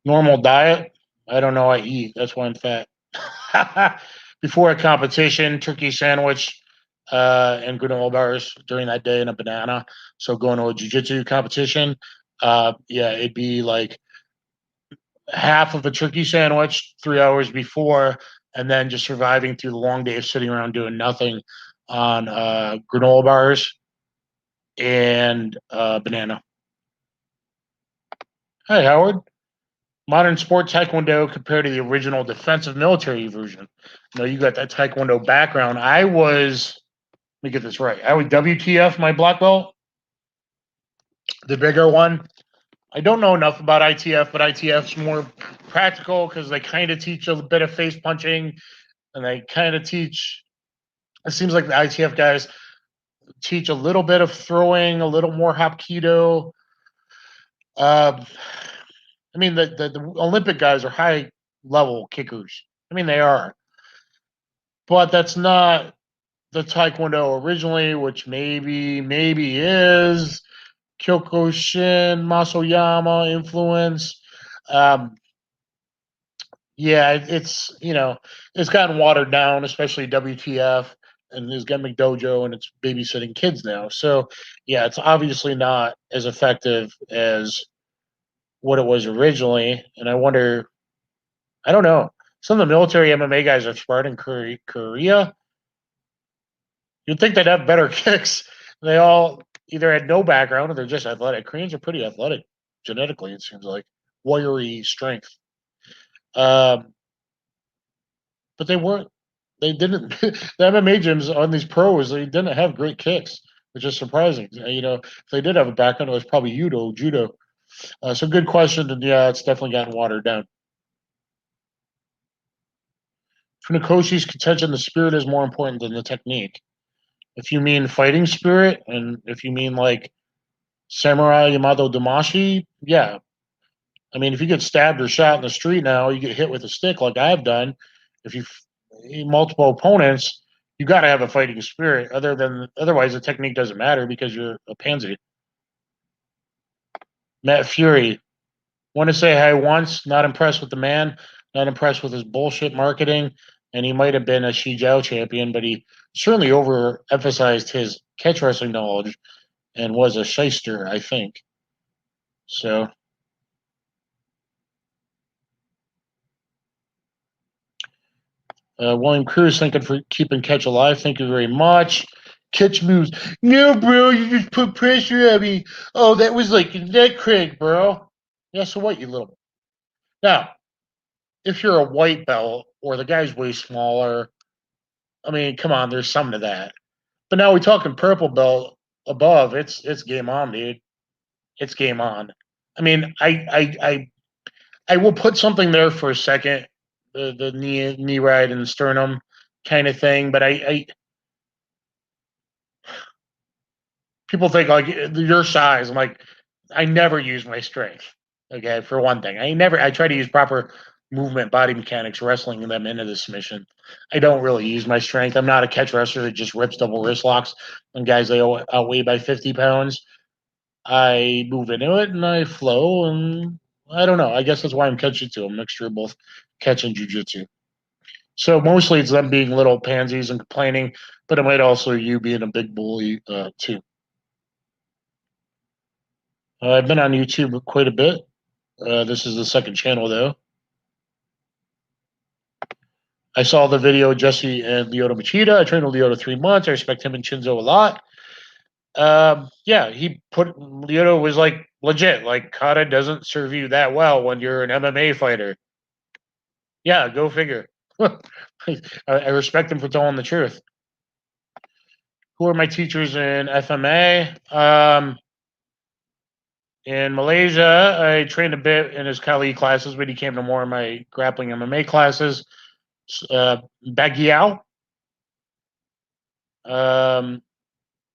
Normal diet? I don't know. I eat. That's why I'm fat. Before a competition, turkey sandwich and granola bars during that day and a banana. So going to a jiu-jitsu competition, it'd be like half of a turkey sandwich 3 hours before, and then just surviving through the long day of sitting around doing nothing on granola bars and banana. Hi, Howard. Modern sport taekwondo compared to the original defensive military version. You got that taekwondo background. Let me get this right. I was WTF, my black belt, the bigger one. I don't know enough about ITF, but ITF's more practical because they kind of teach a bit of face punching, and they kind of teach. It seems like the ITF guys teach a little bit of throwing, a little more AIKIDO. I mean, the Olympic guys are high level kickers. I mean, they are, but that's not the Taekwondo originally, which maybe is Kyokushin, Masoyama influence. It's it's gotten watered down, especially WTF. and his gimmick dojo, and it's babysitting kids now. So, yeah, it's obviously not as effective as what it was originally. And I wonder, I don't know, some of the military MMA guys are sparred in Korea. You'd think they'd have better kicks. They all either had no background or they're just athletic. Koreans are pretty athletic genetically, it seems like. Warrior strength. But they weren't. They didn't. The MMA gyms on these pros, they didn't have great kicks, which is surprising. If they did have a background, it was probably judo. So good question, and yeah, it's definitely gotten watered down. Funakoshi's contention, the spirit is more important than the technique. If you mean fighting spirit, and if you mean like Samurai Yamato Damashi, yeah. I mean, if you get stabbed or shot in the street now, you get hit with a stick like I've done. If you multiple opponents, you got to have a fighting spirit. Otherwise, the technique doesn't matter because you're a pansy. Matt Fury, want to say hi once. Not impressed with the man. Not impressed with his bullshit marketing. And he might have been a Shijiao champion, but he certainly overemphasized his catch wrestling knowledge and was a shyster, I think. So, William Cruz, thanking for keeping Catch alive. Thank you very much. Catch moves. No, bro, you just put pressure on me. Oh, that was like a neck crank, bro. Yeah, so what, you little... Now, if you're a white belt or the guy's way smaller, I mean, come on, there's something to that. But now we're talking purple belt above. It's game on, dude. It's game on. I mean, I will put something there for a second, the knee ride and sternum kind of thing. But I people think like your size. I'm like, I never use my strength. Okay, for one thing, I try to use proper movement, body mechanics, wrestling them into the submission. I don't really use my strength. I'm not a catch wrestler that just rips double wrist locks on guys they outweigh by 50 pounds. I move into it and I flow, and I don't know. I guess that's why I'm catching to a mixture of both catch and jiu-jitsu. So mostly it's them being little pansies and complaining, but it might also you being a big bully too. I've been on YouTube quite a bit. This is the second channel though. I saw the video of Jesse and Lyoto Machida. I trained with Lyoto 3 months. I respect him and Shinzo a lot. Yeah, Lyoto was like legit. Like, kata doesn't serve you that well when you're an MMA fighter. Yeah, go figure. I respect him for telling the truth. Who are my teachers in FMA? In Malaysia, I trained a bit in his Kali classes, but he came to more of my grappling MMA classes. Baguiao.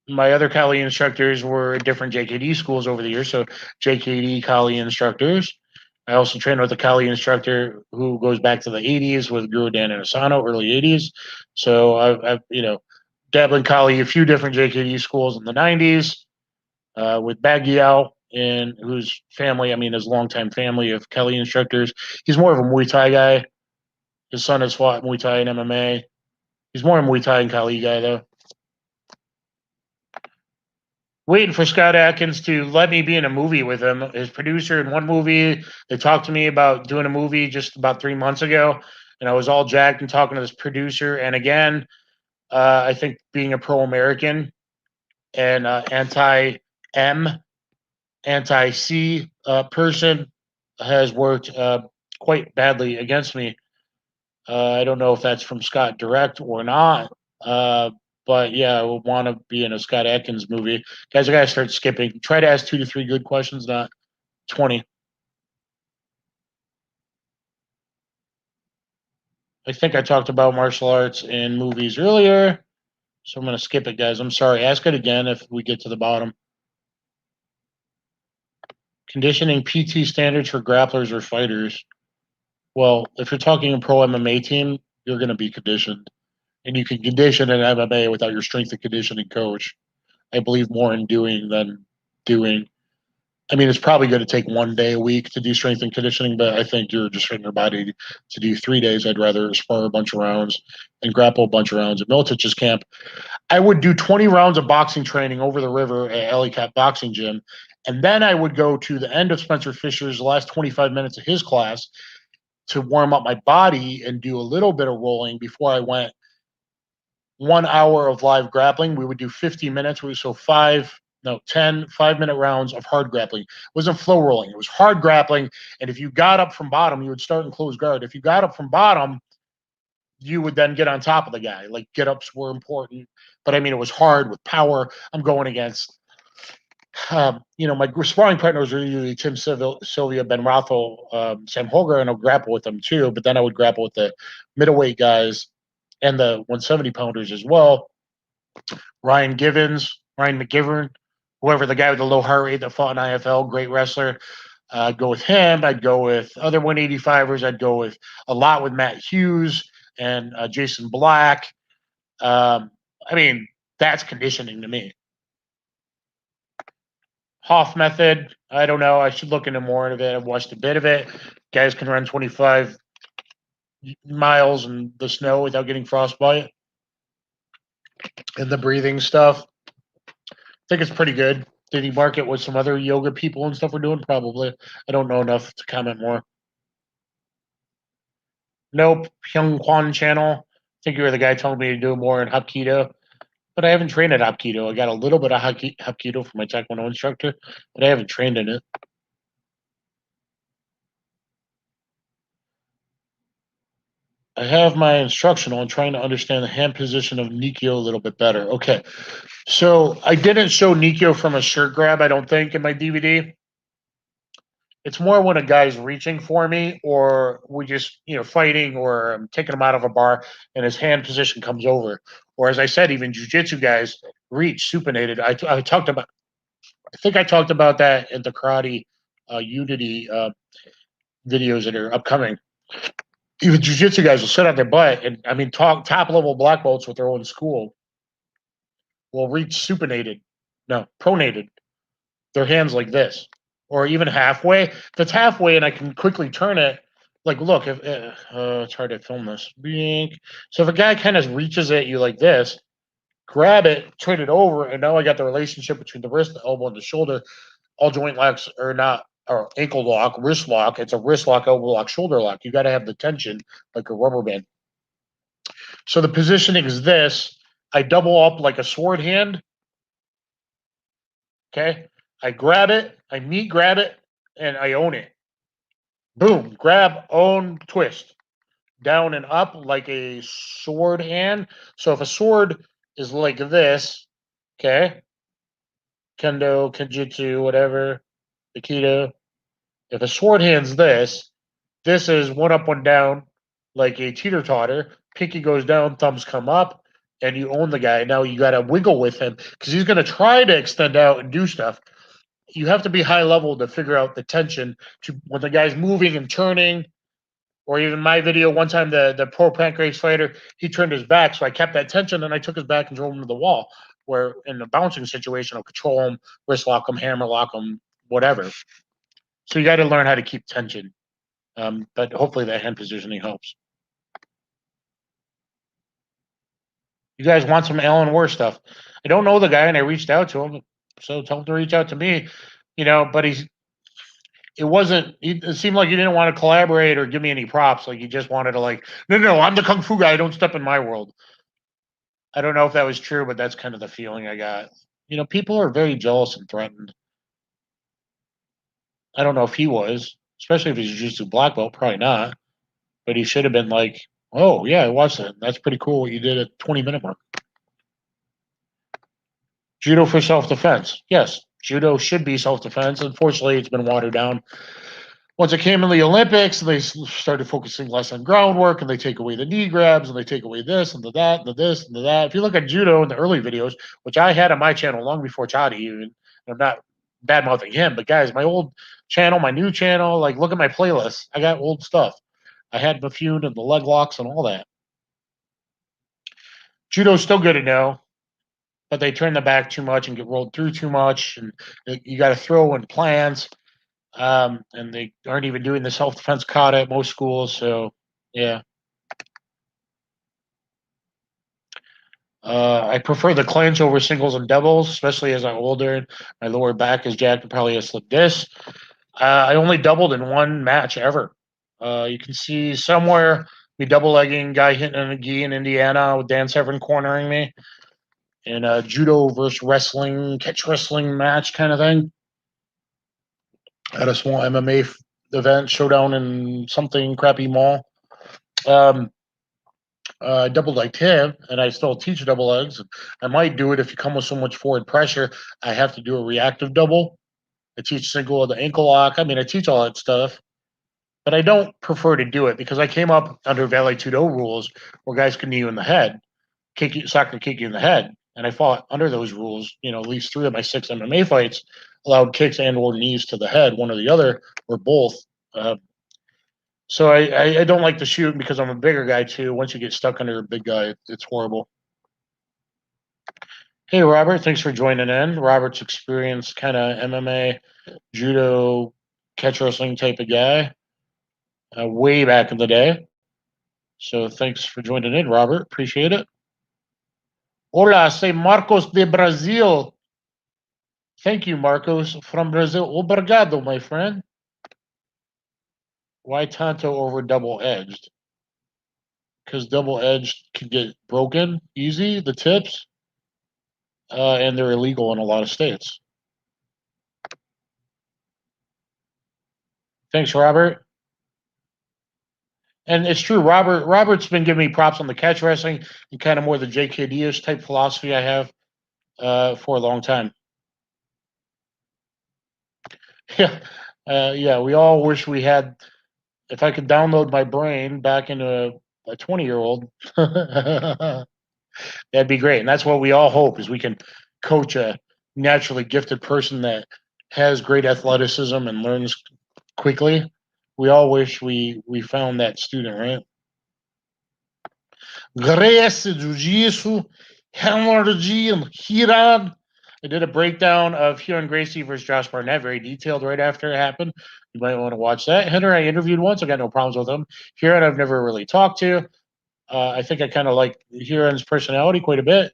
My other Kali instructors were different JKD schools over the years, so JKD Kali instructors. I also trained with a Kali instructor who goes back to the 80s with Guru Dan and Asano, early 80s. So I've dabbling Kali, a few different JKD schools in the 90s with Baguiao, and whose family, his longtime family of Kali instructors. He's more of a Muay Thai guy. His son has fought Muay Thai and MMA. He's more a Muay Thai and Kali guy, though. Waiting for Scott Adkins to let me be in a movie with him. His producer in one movie, they talked to me about doing a movie just about 3 months ago, and I was all jacked and talking to this producer. And again, I think being a pro-American and anti-M, anti-C person has worked quite badly against me. I don't know if that's from Scott direct or not. But yeah, I would want to be in a Scott Adkins movie. Guys, I gotta start skipping. Try to ask 2 to 3 good questions, not 20. I think I talked about martial arts in movies earlier, so I'm gonna skip it, guys. I'm sorry. Ask it again if we get to the bottom. Conditioning PT standards for grapplers or fighters. Well, if you're talking a pro MMA team, you're gonna be conditioned. And you can condition an MMA without your strength and conditioning coach. I believe more in doing than doing. I mean, it's probably going to take 1 day a week to do strength and conditioning, but I think you're just training your body to do 3 days. I'd rather spar a bunch of rounds and grapple a bunch of rounds. At Militich's camp, I would do 20 rounds of boxing training over the river at Alley Cat Boxing Gym. And then I would go to the end of Spencer Fisher's last 25 minutes of his class to warm up my body and do a little bit of rolling before I went 1 hour of live grappling. We would do 50 minutes. So 10 5-minute rounds of hard grappling. It wasn't flow rolling. It was hard grappling. And if you got up from bottom, you would start in closed guard. If you got up from bottom, you would then get on top of the guy. Like get-ups were important. But I mean, it was hard with power. I'm going against, my sparring partners are usually Tim Sylvia, Ben Rothel, Sam Holger, and I'll grapple with them too. But then I would grapple with the middleweight guys and the 170-pounders as well. Ryan McGivern, whoever the guy with the low heart rate that fought in IFL, great wrestler. I'd go with him. I'd go with other 185ers. I'd go with a lot with Matt Hughes and Jason Black. I mean, that's conditioning to me. Hoff method, I don't know. I should look into more of it. I've watched a bit of it. Guys can run 25 miles in the snow without getting frostbite. And the breathing stuff, I think it's pretty good. Did he market what some other yoga people and stuff were doing? Probably. I don't know enough to comment more. Nope. Hyung Kwan channel. I think you were the guy telling me to do more in Hapkido. But I haven't trained at Hapkido. I got a little bit of Hapkido from my Taekwondo instructor, but I haven't trained in it. I have my instructional and trying to understand the hand position of Nikio a little bit better. Okay. So I didn't show Nikio from a shirt grab, I don't think, in my DVD. It's more when a guy's reaching for me or we just, fighting or I'm taking him out of a bar and his hand position comes over. Or as I said, even jiu-jitsu guys reach supinated. I think I talked about that in the karate unity videos that are upcoming. Even jiu-jitsu guys will sit on their butt and top level black belts with their own school will reach pronated. Their hands like this, or even halfway. If it's halfway and I can quickly turn it, like look, if it's hard to film this. So if a guy kind of reaches at you like this, grab it, turn it over, and now I got the relationship between the wrist, the elbow, and the shoulder. All joint locks are not, or ankle lock, wrist lock. It's a wrist lock, elbow lock, shoulder lock. You got to have the tension like a rubber band. So the positioning is this. I double up like a sword hand. Okay. I grab it, I meat grab it, and I own it. Boom. Grab, own, twist. Down and up like a sword hand. So if a sword is like this, okay, kendo, kenjutsu, whatever, aikido. If a sword hand's this is one up, one down, like a teeter-totter. Pinky goes down, thumbs come up, and you own the guy. Now you got to wiggle with him because he's going to try to extend out and do stuff. You have to be high level to figure out the tension to when the guy's moving and turning. Or even my video, one time the pro pancrase fighter, he turned his back, so I kept that tension and I took his back and drove him to the wall. Where in the bouncing situation, I'll control him, wrist lock him, hammer lock him, whatever. So you got to learn how to keep tension. But hopefully that hand positioning helps. You guys want some Alan War stuff. I don't know the guy and I reached out to him. So tell him to reach out to me, but it seemed like he didn't want to collaborate or give me any props. Like he just wanted to no, I'm the Kung Fu guy. Don't step in my world. I don't know if that was true, but that's kind of the feeling I got. People are very jealous and threatened. I don't know if he was, especially if he's a jiu-jitsu black belt, probably not. But he should have been like, oh, yeah, I watched it. That's pretty cool what you did at 20-minute mark. Judo for self-defense. Yes, judo should be self-defense. Unfortunately, it's been watered down. Once it came in the Olympics, they started focusing less on groundwork, and they take away the knee grabs, and they take away this and the that and the this and the that. If you look at judo in the early videos, which I had on my channel long before Chadi even, I'm not bad-mouthing him, but guys, my old channel, my new channel, look at my playlist. I got old stuff. I had the Feud and the leg locks and all that. Judo's still good to know. but they turn the back too much and get rolled through too much, and you got to throw in plans. And they aren't even doing the self-defense kata at most schools. So, yeah. I prefer the clinch over singles and doubles, especially as I'm older. My lower back is jacked and probably a slip disc. I only doubled in one match ever. You can see somewhere me double legging, guy hitting a gi in Indiana with Dan Severn cornering me in a judo versus wrestling, catch wrestling match kind of thing. At a small MMA event, showdown in something crappy mall. Double legged him, and I still teach double legs. I might do it if you come with so much forward pressure. I have to do a reactive double. I teach single of the ankle lock. I mean, I teach all that stuff, but I don't prefer to do it because I came up under Vale Tudo rules where guys can knee you in the head, kick you, soccer kick you in the head, and I fought under those rules. You know, at least 3 of my 6 MMA fights allowed kicks and/or knees to the head, one or the other, or both. So I don't like to shoot because I'm a bigger guy too. Once you get stuck under a big guy, it's horrible. Hey, Robert, thanks for joining in. Robert's experienced kind of MMA, judo, catch wrestling type of guy way back in the day. So thanks for joining in, Robert. Appreciate it. Hola, say Marcos de Brazil. Thank you, Marcos from Brazil. Obrigado, my friend. Why Tanto over double-edged? Because double-edged can get broken easy, the tips, and they're illegal in a lot of states. Thanks, Robert. And it's true, Robert's been giving me props on the catch wrestling and kind of more the JKD-ish type philosophy I have for a long time. Yeah, yeah. We all wish we had. If I could download my brain back into a 20-year-old, that'd be great. And that's what we all hope is we can coach a naturally gifted person that has great athleticism and learns quickly. We all wish we found that student, right? Grace, Jiu-Jitsu, Hemorrhage, and Hiran. I did a breakdown of Huron Gracie versus Josh Barnett, very detailed right after it happened. You might want to watch that. Henry, I interviewed once. I got no problems with him. Huron, I've never really talked to. I think I kind of like Huron's personality quite a bit.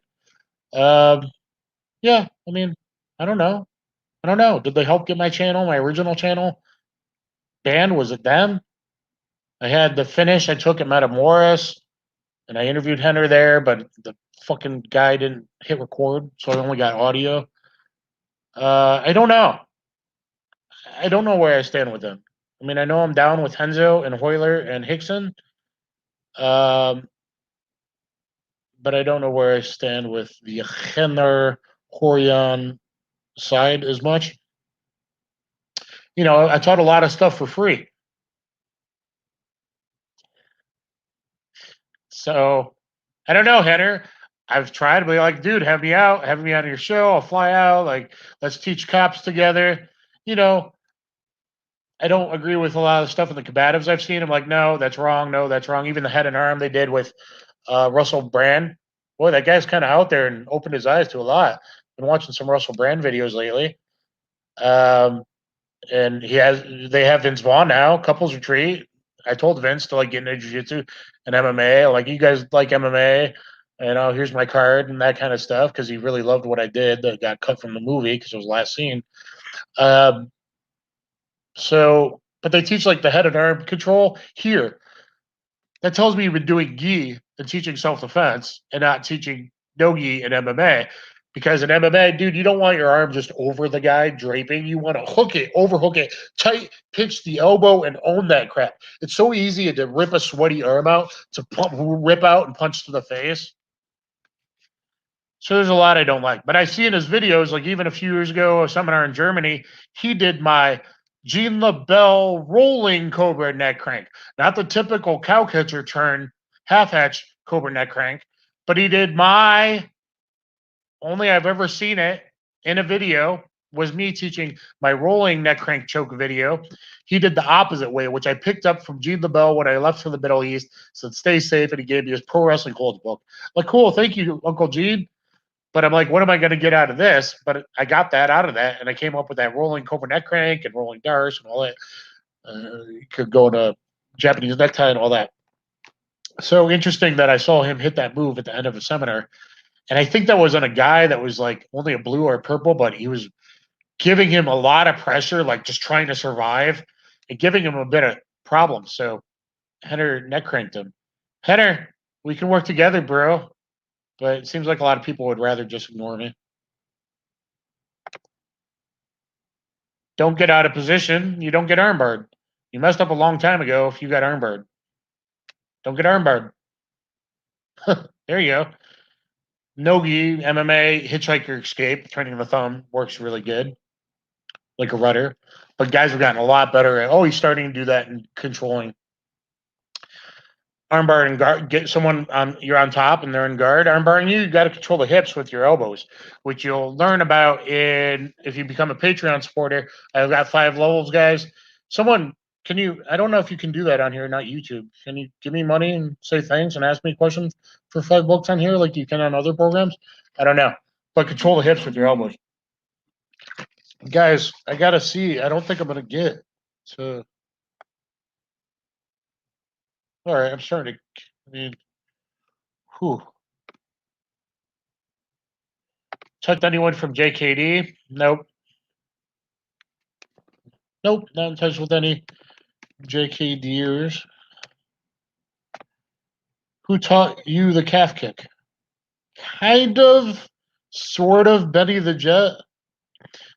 Yeah, I mean, I don't know. Did they help get my channel, my original channel, banned? Was it them? I had the finish I took at Metamoris, and I interviewed Henry there, but the fucking guy didn't hit record, so I only got audio. I don't know. I don't know where I stand with them. I mean, I know I'm down with Henzo and Hoyler and Hickson, but I don't know where I stand with the Henner Horion side as much. You know, I taught a lot of stuff for free. So, I don't know, Henner. I've tried to be like, dude, have me on your show. I'll fly out. Like, let's teach cops together. You know, I don't agree with a lot of stuff in the combatives I've seen. I'm like, no, that's wrong. No, that's wrong. Even the head and arm they did with Russell Brand. Boy, that guy's kind of out there and opened his eyes to a lot. Been watching some Russell Brand videos lately. And they have Vince Vaughn now, couples retreat. I told Vince to like get into jiu-jitsu and MMA. Like, you guys like MMA, you know, here's my card and that kind of stuff, because he really loved what I did that got cut from the movie because it was last scene. So, but they teach like the head and arm control here. That tells me you've been doing gi and teaching self-defense and not teaching no gi in MMA. Because in MMA, dude, you don't want your arm just over the guy draping. You want to hook it, overhook it, tight, pinch the elbow, and own that crap. It's so easy to rip a sweaty arm out, to rip out and punch to the face. So there's a lot I don't like. But I see in his videos, like even a few years ago, a seminar in Germany, he did my Jean LaBelle rolling Cobra neck crank. Not the typical cow catcher turn, half-hatch Cobra neck crank, but he did my... Only I've ever seen it in a video was me teaching my rolling neck crank choke video. He did the opposite way, which I picked up from Gene LaBelle when I left for the Middle East. Said, stay safe, and he gave me his pro wrestling codes book. Like, cool, thank you, Uncle Gene. But I'm like, what am I going to get out of this? But I got that out of that, and I came up with that rolling Cobra neck crank and rolling Dars and all that. You could go to Japanese necktie and all that. So interesting that I saw him hit that move at the end of a seminar. And I think that was on a guy that was like only a blue or a purple, but he was giving him a lot of pressure, like just trying to survive and giving him a bit of problems. So Henner neck cranked him. Henner, we can work together, bro. But it seems like a lot of people would rather just ignore me. Don't get out of position. You don't get armbarred. You messed up a long time ago if you got armbarred. Don't get armbarred. There you go. Nogi, MMA, hitchhiker escape, turning the thumb works really good, like a rudder. But guys have gotten a lot better at, he's starting to do that and controlling. Armbar and guard, get someone on, you're on top and they're in guard. Armbarring you got to control the hips with your elbows, which you'll learn about if you become a Patreon supporter. I've got 5 levels, guys. Someone, I don't know if you can do that on here, not YouTube. Can you give me money and say thanks and ask me questions for $5 on here like you can on other programs? I don't know. But control the hips with your elbows. Guys, I got to see. I don't think I'm going to get to. All right, I'm starting to. Whew. Touched anyone from JKD? Nope. Nope, not in touch with any JKDers. Who taught you the calf kick? Kind of, sort of, Benny the Jet.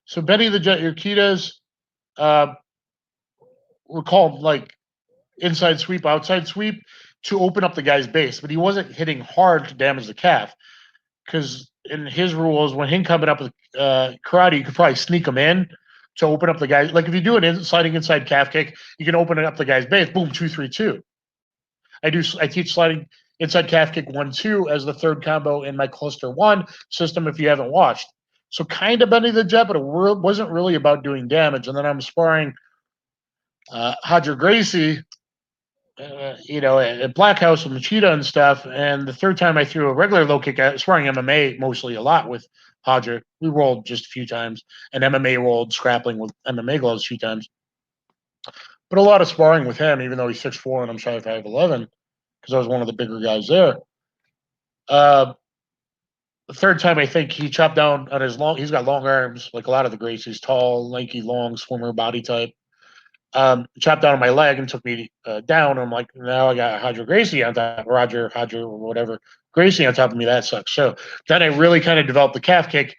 So Benny the Jet, your Aikidos were called like inside sweep, outside sweep to open up the guy's base, but he wasn't hitting hard to damage the calf. Because in his rules, when him coming up with karate, you could probably sneak him in to open up the guy. Like if you do an sliding inside calf kick, you can open it up the guy's base. Boom, 2-3-2. I teach sliding inside calf kick 1-2 as the third combo in my cluster 1 system. If you haven't watched, so kind of Benny the Jet, but it wasn't really about doing damage. And then I'm sparring Hodger Gracie. At Black House with Machida and stuff. And the third time I threw a regular low kick, sparring MMA mostly a lot with Hodger. We rolled just a few times, and MMA rolled scrappling with MMA gloves a few times. But a lot of sparring with him, even though he's 6'4" and I'm shy 5'11", because I was one of the bigger guys there. The third time, I think he chopped down on his he's got long arms, like a lot of the greats. He's tall, lanky, long, swimmer body type. Chopped down on my leg and took me down. I'm like, now I got Hodger Gracie on top, Hodger or whatever, Gracie on top of me. That sucks. So then I really kind of developed the calf kick.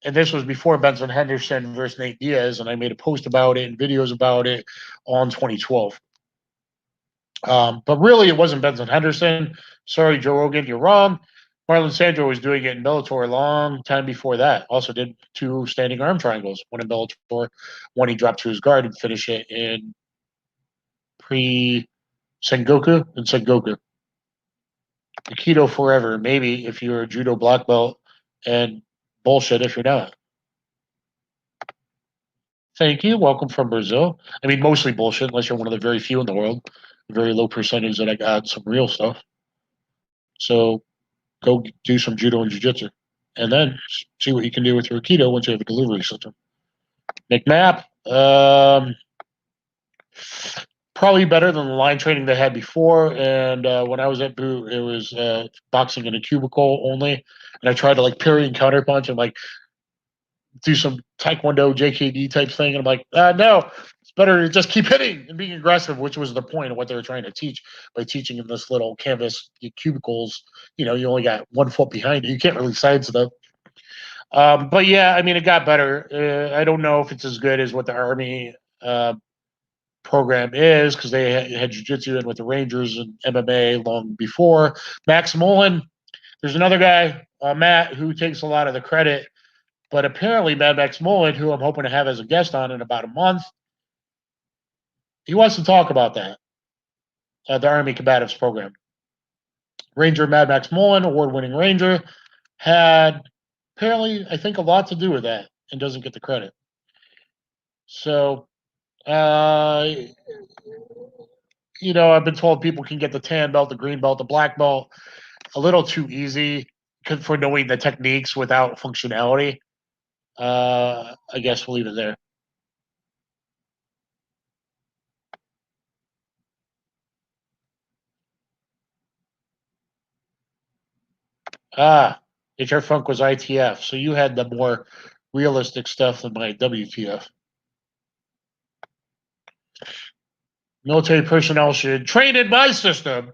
And this was before Benson Henderson versus Nate Diaz. And I made a post about it and videos about it all in 2012. But really, it wasn't Benson Henderson. Sorry, Joe Rogan, you're wrong. Marlon Sandro was doing it in Bellator a long time before that. Also did 2 standing arm triangles. One in Bellator, one he dropped to his guard and finish it in pre-Sengoku and Sengoku. Aikido forever, maybe if you're a judo black belt, and bullshit if you're not. Thank you. Welcome from Brazil. I mean, mostly bullshit unless you're one of the very few in the world. A very low percentage that I got some real stuff. So go do some judo and jiu-jitsu, and then see what you can do with your Aikido once you have a delivery system. McMap, probably better than the line training they had before. And when I was at Boot, it was boxing in a cubicle only, and I tried to like parry and counter punch and like do some Taekwondo JKD type thing. And I'm like, no, it's better to just keep hitting and being aggressive, which was the point of what they were trying to teach by teaching in this little canvas cubicles. You only got 1 foot behind you. You can't really sidestep. But yeah, I mean, it got better. I don't know if it's as good as what the Army program is, because they had jiu-jitsu in with the Rangers and MMA long before. Max Mullen, there's another guy, Matt, who takes a lot of the credit. But apparently, Mad Max Mullen, who I'm hoping to have as a guest on in about a month, he wants to talk about that, the Army Combatives program. Ranger Mad Max Mullen, award-winning Ranger, had apparently, I think, a lot to do with that and doesn't get the credit. So, I've been told people can get the tan belt, the green belt, the black belt a little too easy. for knowing the techniques without functionality. I guess we'll leave it there. HR Funk was ITF, so you had the more realistic stuff than my WTF. Military personnel should train in my system,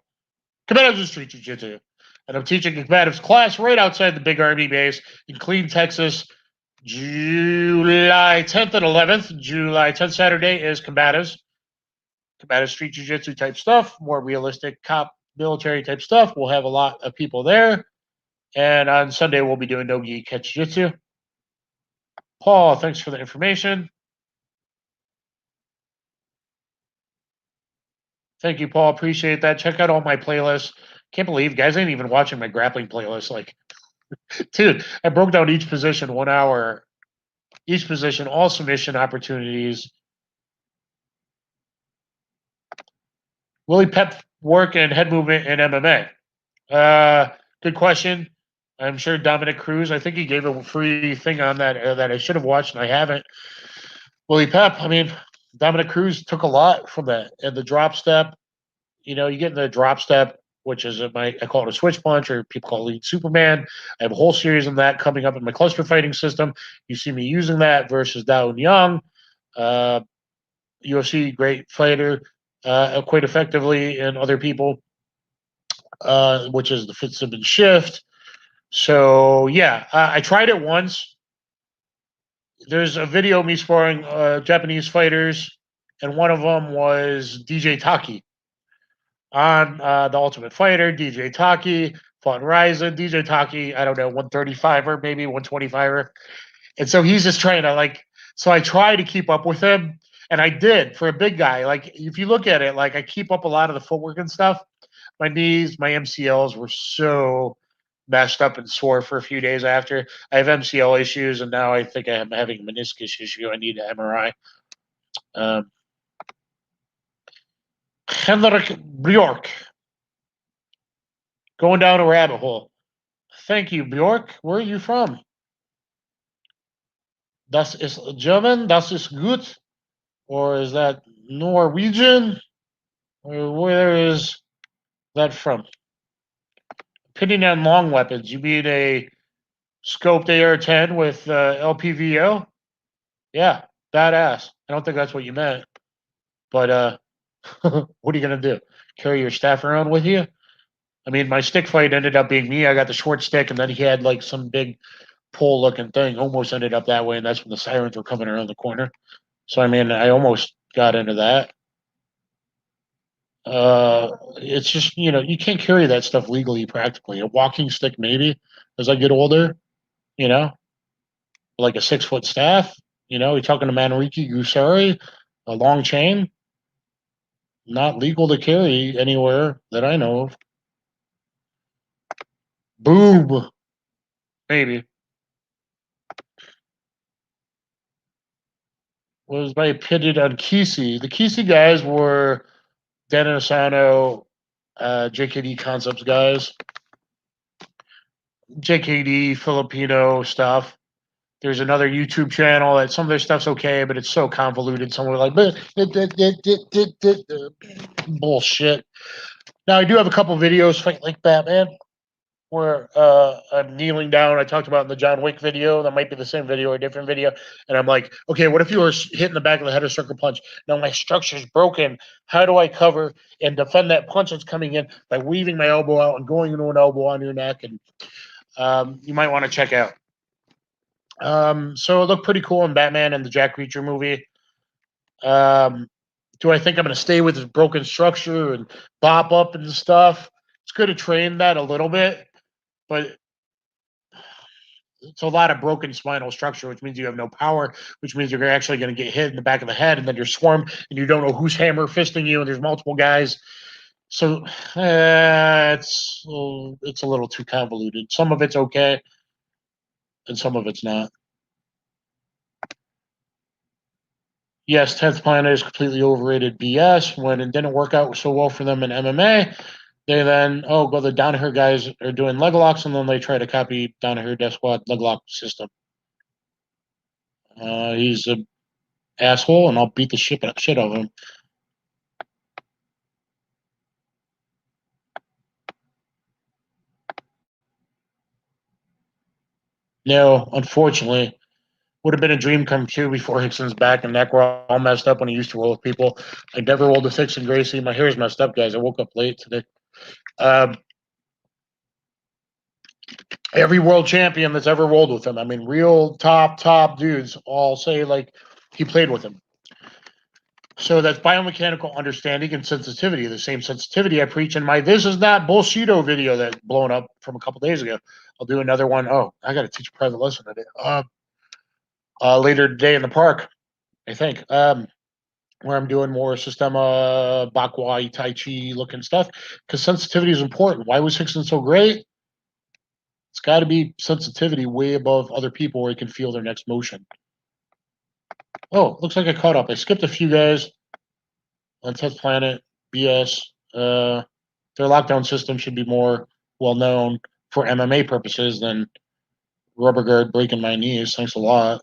Combatives and Street Jiu-Jitsu. And I'm teaching a Combatives class right outside the big Army base in Killeen, Texas, July 10th and 11th. July 10th, Saturday, is Combatives. Combatives Street Jiu-Jitsu type stuff, more realistic cop military type stuff. We'll have a lot of people there. And on Sunday, we'll be doing no-gi catch jiu-jitsu. Paul, thanks for the information. Thank you, Paul. Appreciate that. Check out all my playlists. Can't believe guys ain't even watching my grappling playlist. Like, dude, I broke down each position 1 hour. Each position, all submission opportunities. Willie Pep work and head movement in MMA. Good question. I'm sure Dominic Cruz, I think he gave a free thing on that that I should have watched and I haven't. Willie Pep, I mean, Dominic Cruz took a lot from that. And the drop step, you know, you get in the drop step, which is I call it a switch punch, or people call it lead Superman. I have a whole series of that coming up in my cluster fighting system. You see me using that versus Dao Young. UFC, great fighter, quite effectively, and other people, which is the Fitzsimmons shift. So, yeah, I tried it once. There's a video of me sparring Japanese fighters, and one of them was DJ Taki on The Ultimate Fighter. DJ Taki fought in Ryzen. DJ Taki, I don't know, 135er, maybe 125er. And so he's just trying to, like, so I try to keep up with him, and I did for a big guy. Like, if you look at it, like, I keep up a lot of the footwork and stuff. My knees, my MCLs were so messed up and sore for a few days after. I have MCL issues, and now I think I'm having a meniscus issue. I need an MRI. Henrik Bjork. Going down a rabbit hole. Thank you, Bjork. Where are you from? Das ist German? Das ist gut? Or is that Norwegian? Or where is that from? Opinion on long weapons. You mean a scoped AR-10 with LPVO? Yeah, badass. I don't think that's what you meant. But what are you going to do? Carry your staff around with you? I mean, my stick fight ended up being me. I got the short stick, and then he had like some big pole-looking thing. Almost ended up that way, and that's when the sirens were coming around the corner. So, I mean, I almost got into that. It's just, you know, you can't carry that stuff legally practically. A walking stick, maybe, as I get older, you know, like a 6-foot staff. You know, you're talking to Manriki Gusari, a long chain. Not legal to carry anywhere that I know of. Boob. Maybe. Was my opinion on Kisi. The Kisi guys were Dan Asano, JKD Concepts guys. JKD Filipino stuff. There's another YouTube channel that some of their stuff's okay, but it's so convoluted. Some are like, bullshit. Now, I do have a couple videos, Fight Like Batman, where I'm kneeling down. I talked about in the John Wick video. That might be the same video or a different video. And I'm like, okay, what if you were hitting the back of the head or sucker punch? Now my structure's broken. How do I cover and defend that punch that's coming in by weaving my elbow out and going into an elbow on your neck? And you might want to check out. So it looked pretty cool in Batman and the Jack Reacher movie. Do I think I'm going to stay with his broken structure and bop up and stuff? It's good to train that a little bit, but it's a lot of broken spinal structure, which means you have no power, which means you're actually going to get hit in the back of the head, and then you're swarmed, and you don't know who's hammer fisting you, and there's multiple guys. So it's a little too convoluted. Some of it's okay, and some of it's not. Yes, 10th Planet is completely overrated BS when it didn't work out so well for them in MMA. They then, go the Danaher guys are doing leg locks, and then they try to copy Danaher Death Squad leg lock system. He's an asshole, and I'll beat the shit out of him. No, unfortunately, would have been a dream come true before Hickson's back and neck were all messed up when he used to roll with people. I never rolled with Hickson Gracie. My hair's messed up, guys. I woke up late today. Every world champion that's ever rolled with him, I mean, real top dudes all say, like, he played with him. So that's biomechanical understanding and sensitivity, the same sensitivity I preach in my This Is Not Bullshito video that's blown up from a couple days ago. I'll do another one. Oh, I got to teach a private lesson today. Later today in the park, I think, where I'm doing more Sistema, Bakwai, Tai Chi looking stuff, because sensitivity is important. Why was Hickson so great? It's got to be sensitivity way above other people where he can feel their next motion. Oh, looks like I caught up. I skipped a few guys on 10th Planet, BS. Their lockdown system should be more well-known for MMA purposes than rubber guard breaking my knees. Thanks a lot.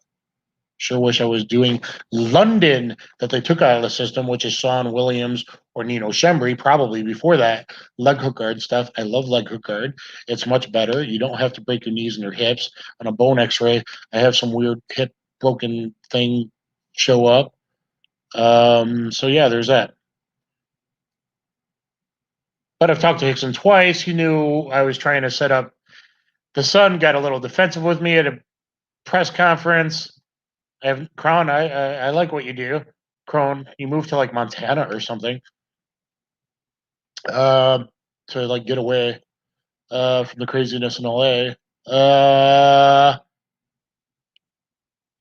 Sure wish I was doing London that they took out of the system, which is Sean Williams or Nino Shembri, probably before that. Leg hook guard stuff. I love leg hook guard. It's much better. You don't have to break your knees and your hips. On a bone x-ray, I have some weird hip broken thing show up. So yeah, there's that. But I've talked to Hickson twice. He knew I was trying to set up. The Sun got a little defensive with me at a press conference. Crown, I like what you do. Crone, you moved to like Montana or something to like get away from the craziness in LA.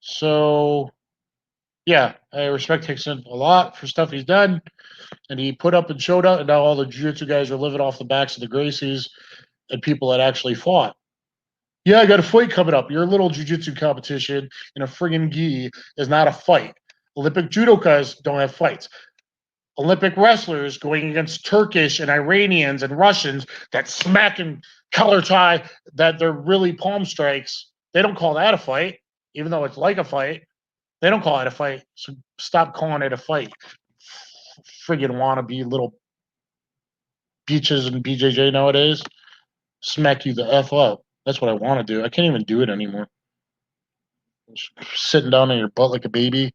So yeah, I respect Hickson a lot for stuff he's done, and he put up and showed up, and now all the jiu-jitsu guys are living off the backs of the Gracies and people that actually fought. Yeah, I got a fight coming up. Your little jiu-jitsu competition in a friggin' gi is not a fight. Olympic judokas don't have fights. Olympic wrestlers going against Turkish and Iranians and Russians that smack and collar tie, that they're really palm strikes. They don't call that a fight, even though it's like a fight. They don't call it a fight. So stop calling it a fight. Friggin' wannabe little beaches and BJJ nowadays. Smack you the F up. That's what I want to do. I can't even do it anymore. Sitting down on your butt like a baby.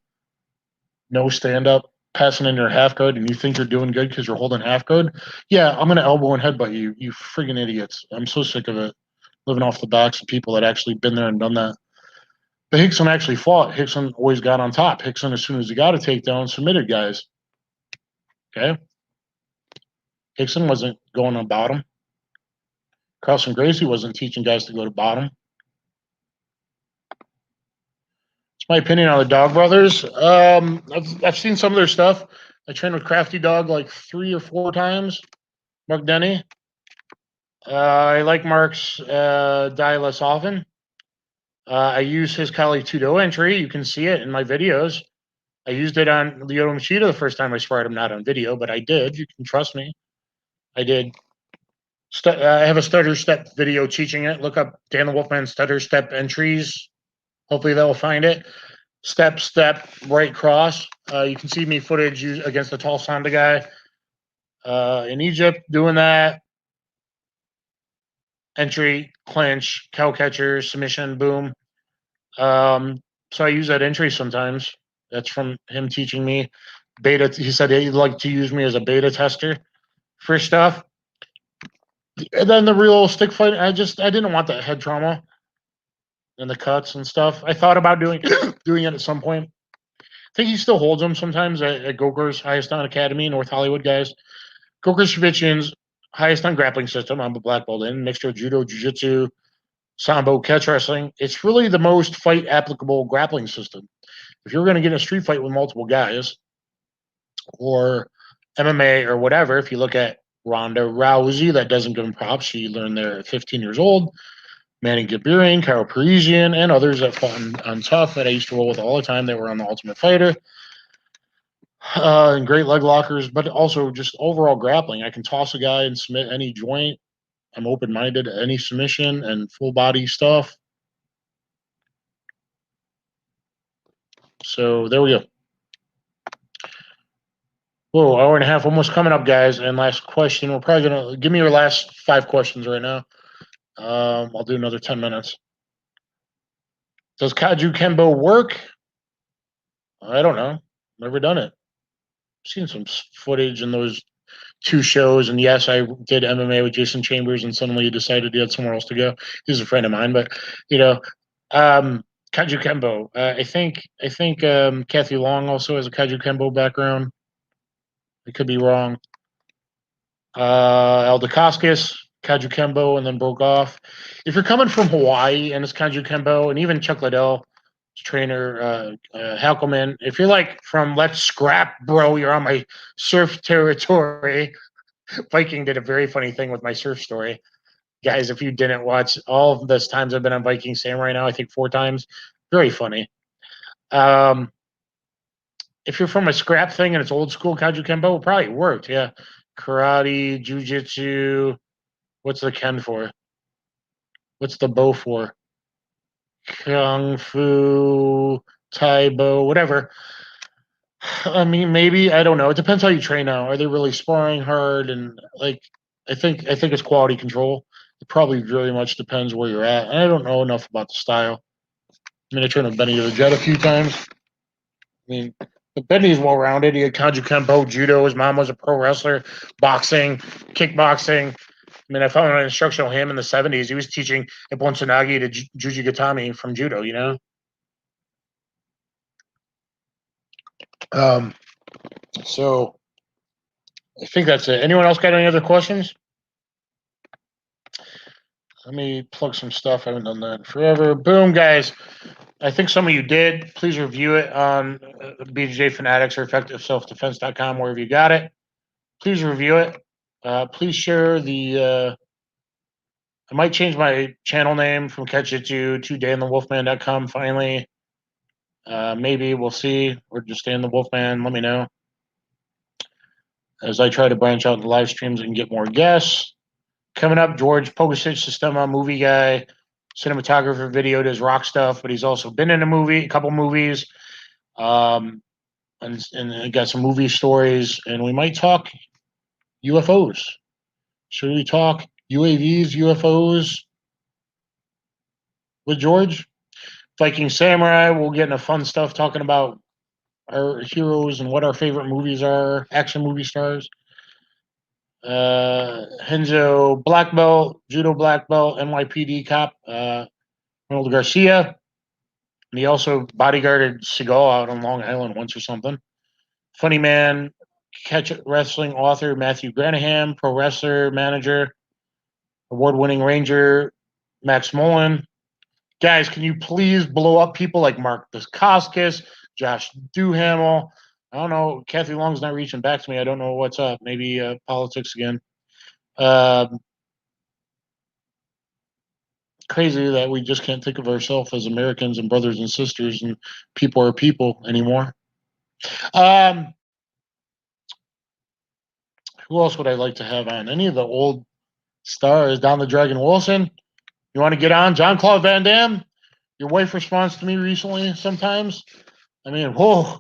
No stand-up. Passing in your half guard, and you think you're doing good because you're holding half guard? Yeah, I'm going to elbow and headbutt you, you friggin' idiots. I'm so sick of it. Living off the backs of people that actually been there and done that. But Hickson actually fought. Hickson always got on top. Hickson, as soon as he got a takedown, submitted guys. Okay? Hickson wasn't going on bottom. Carlson Gracie wasn't teaching guys to go to bottom. It's my opinion on the Dog Brothers. I've seen some of their stuff. I trained with Crafty Dog like 3 or 4 times. Mark Denny. I like Mark's die less often. I use his Kali Tudo entry. You can see it in my videos. I used it on Lyoto Machida the first time I sparred him, not on video, but I did. You can trust me. I did. I have a stutter step video teaching it. Look up DanTheWolfman stutter step entries. Hopefully they'll find it. Step, right cross. You can see me footage against the tall Sanda guy in Egypt doing that. Entry, clinch, cow catcher, submission, boom. So I use that entry sometimes. That's from him teaching me. Beta. He said he'd like to use me as a beta tester for stuff. And then the real stick fight, I didn't want that head trauma and the cuts and stuff. I thought about doing it at some point. I think he still holds them sometimes at Goker's Highest On Academy, North Hollywood guys. Goker Shevichin's Highest On grappling system. I'm a black belt in mixture of judo, jiu-jitsu, sambo, catch wrestling. It's really the most fight applicable grappling system. If you're going to get in a street fight with multiple guys or MMA or whatever, if you look at Ronda Rousey, that doesn't give him props. She learned there at 15 years old. Manny Gabirin, Kyle Parisian, and others that fought on Tough that I used to roll with all the time. They were on The Ultimate Fighter. And great leg lockers, but also just overall grappling. I can toss a guy and submit any joint. I'm open-minded to any submission and full body stuff. So there we go. Whoa, hour and a half, almost coming up, guys. And last question. We're probably gonna give me your last 5 questions right now. I'll do another 10 minutes. Does Kaju Kembo work? I don't know. Never done it. Seen some footage in those 2 shows, and yes, I did MMA with Jason Chambers, and suddenly he decided he had somewhere else to go. He's a friend of mine, but Kaju Kembo. I think Kathy Long also has a Kaju Kembo background. I could be wrong. Aldakaskis, Kaju Kembo, and then broke off. If you're coming from Hawaii and it's Kaju Kembo, and even Chuck Liddell, trainer Halkelman, if you're like from let's scrap, bro, you're on my surf territory. Viking did a very funny thing with my surf story. Guys, if you didn't watch all of those times I've been on Viking Samurai now, I think 4 times. Very funny. If you're from a scrap thing and it's old school Kaju Kembo, it probably worked, yeah. Karate, Jiu-Jitsu. What's the Ken for? What's the Bo for? Kung Fu, Taibo, whatever. I mean, maybe, I don't know. It depends how you train now. Are they really sparring hard? And like, I think it's quality control. It probably really much depends where you're at. And I don't know enough about the style. I mean, I trained with Benny the Jet a few times. I mean, but Benny's well-rounded. He had Kaju Kempo, judo. His mom was a pro wrestler, boxing, kickboxing. I mean, I found an instructional him in the 70s. He was teaching Ippon Tsunagi to Juji Gatami from judo, you know? So I think that's it. Anyone else got any other questions? Let me plug some stuff. I haven't done that in forever. Boom, guys. I think some of you did. Please review it on BJJ Fanatics or EffectiveSelfDefense.com, wherever you got it. Please review it. Please share the... I might change my channel name from Catch-Jitsu to DanTheWolfman.com finally. Maybe, we'll see. Or just DanTheWolfman, let me know. As I try to branch out into live streams and get more guests. Coming up, George Pogasic, Sistema movie guy, cinematographer, video, does rock stuff, but he's also been in a couple movies, and got some movie stories, and we might talk UFOs. Should we talk UAVs, UFOs with George? Viking Samurai, we'll get into fun stuff talking about our heroes and what our favorite movies are, action movie stars. Henzo black belt, judo black belt, NYPD cop, Ronald Garcia. And he also bodyguarded Seagal out on Long Island once or something. Funny man, catch wrestling author Matthew Granaham, pro wrestler, manager, award-winning ranger Max Mullen. Guys, can you please blow up people like Mark Dacascos, Josh Duhamel? I don't know. Kathy Long's not reaching back to me. I don't know what's up. Maybe politics again. Crazy that we just can't think of ourselves as Americans and brothers and sisters and people are people anymore. Who else would I like to have on? Any of the old stars? Don the Dragon Wilson? You want to get on? Jean-Claude Van Damme? Your wife responds to me recently sometimes. I mean, whoa.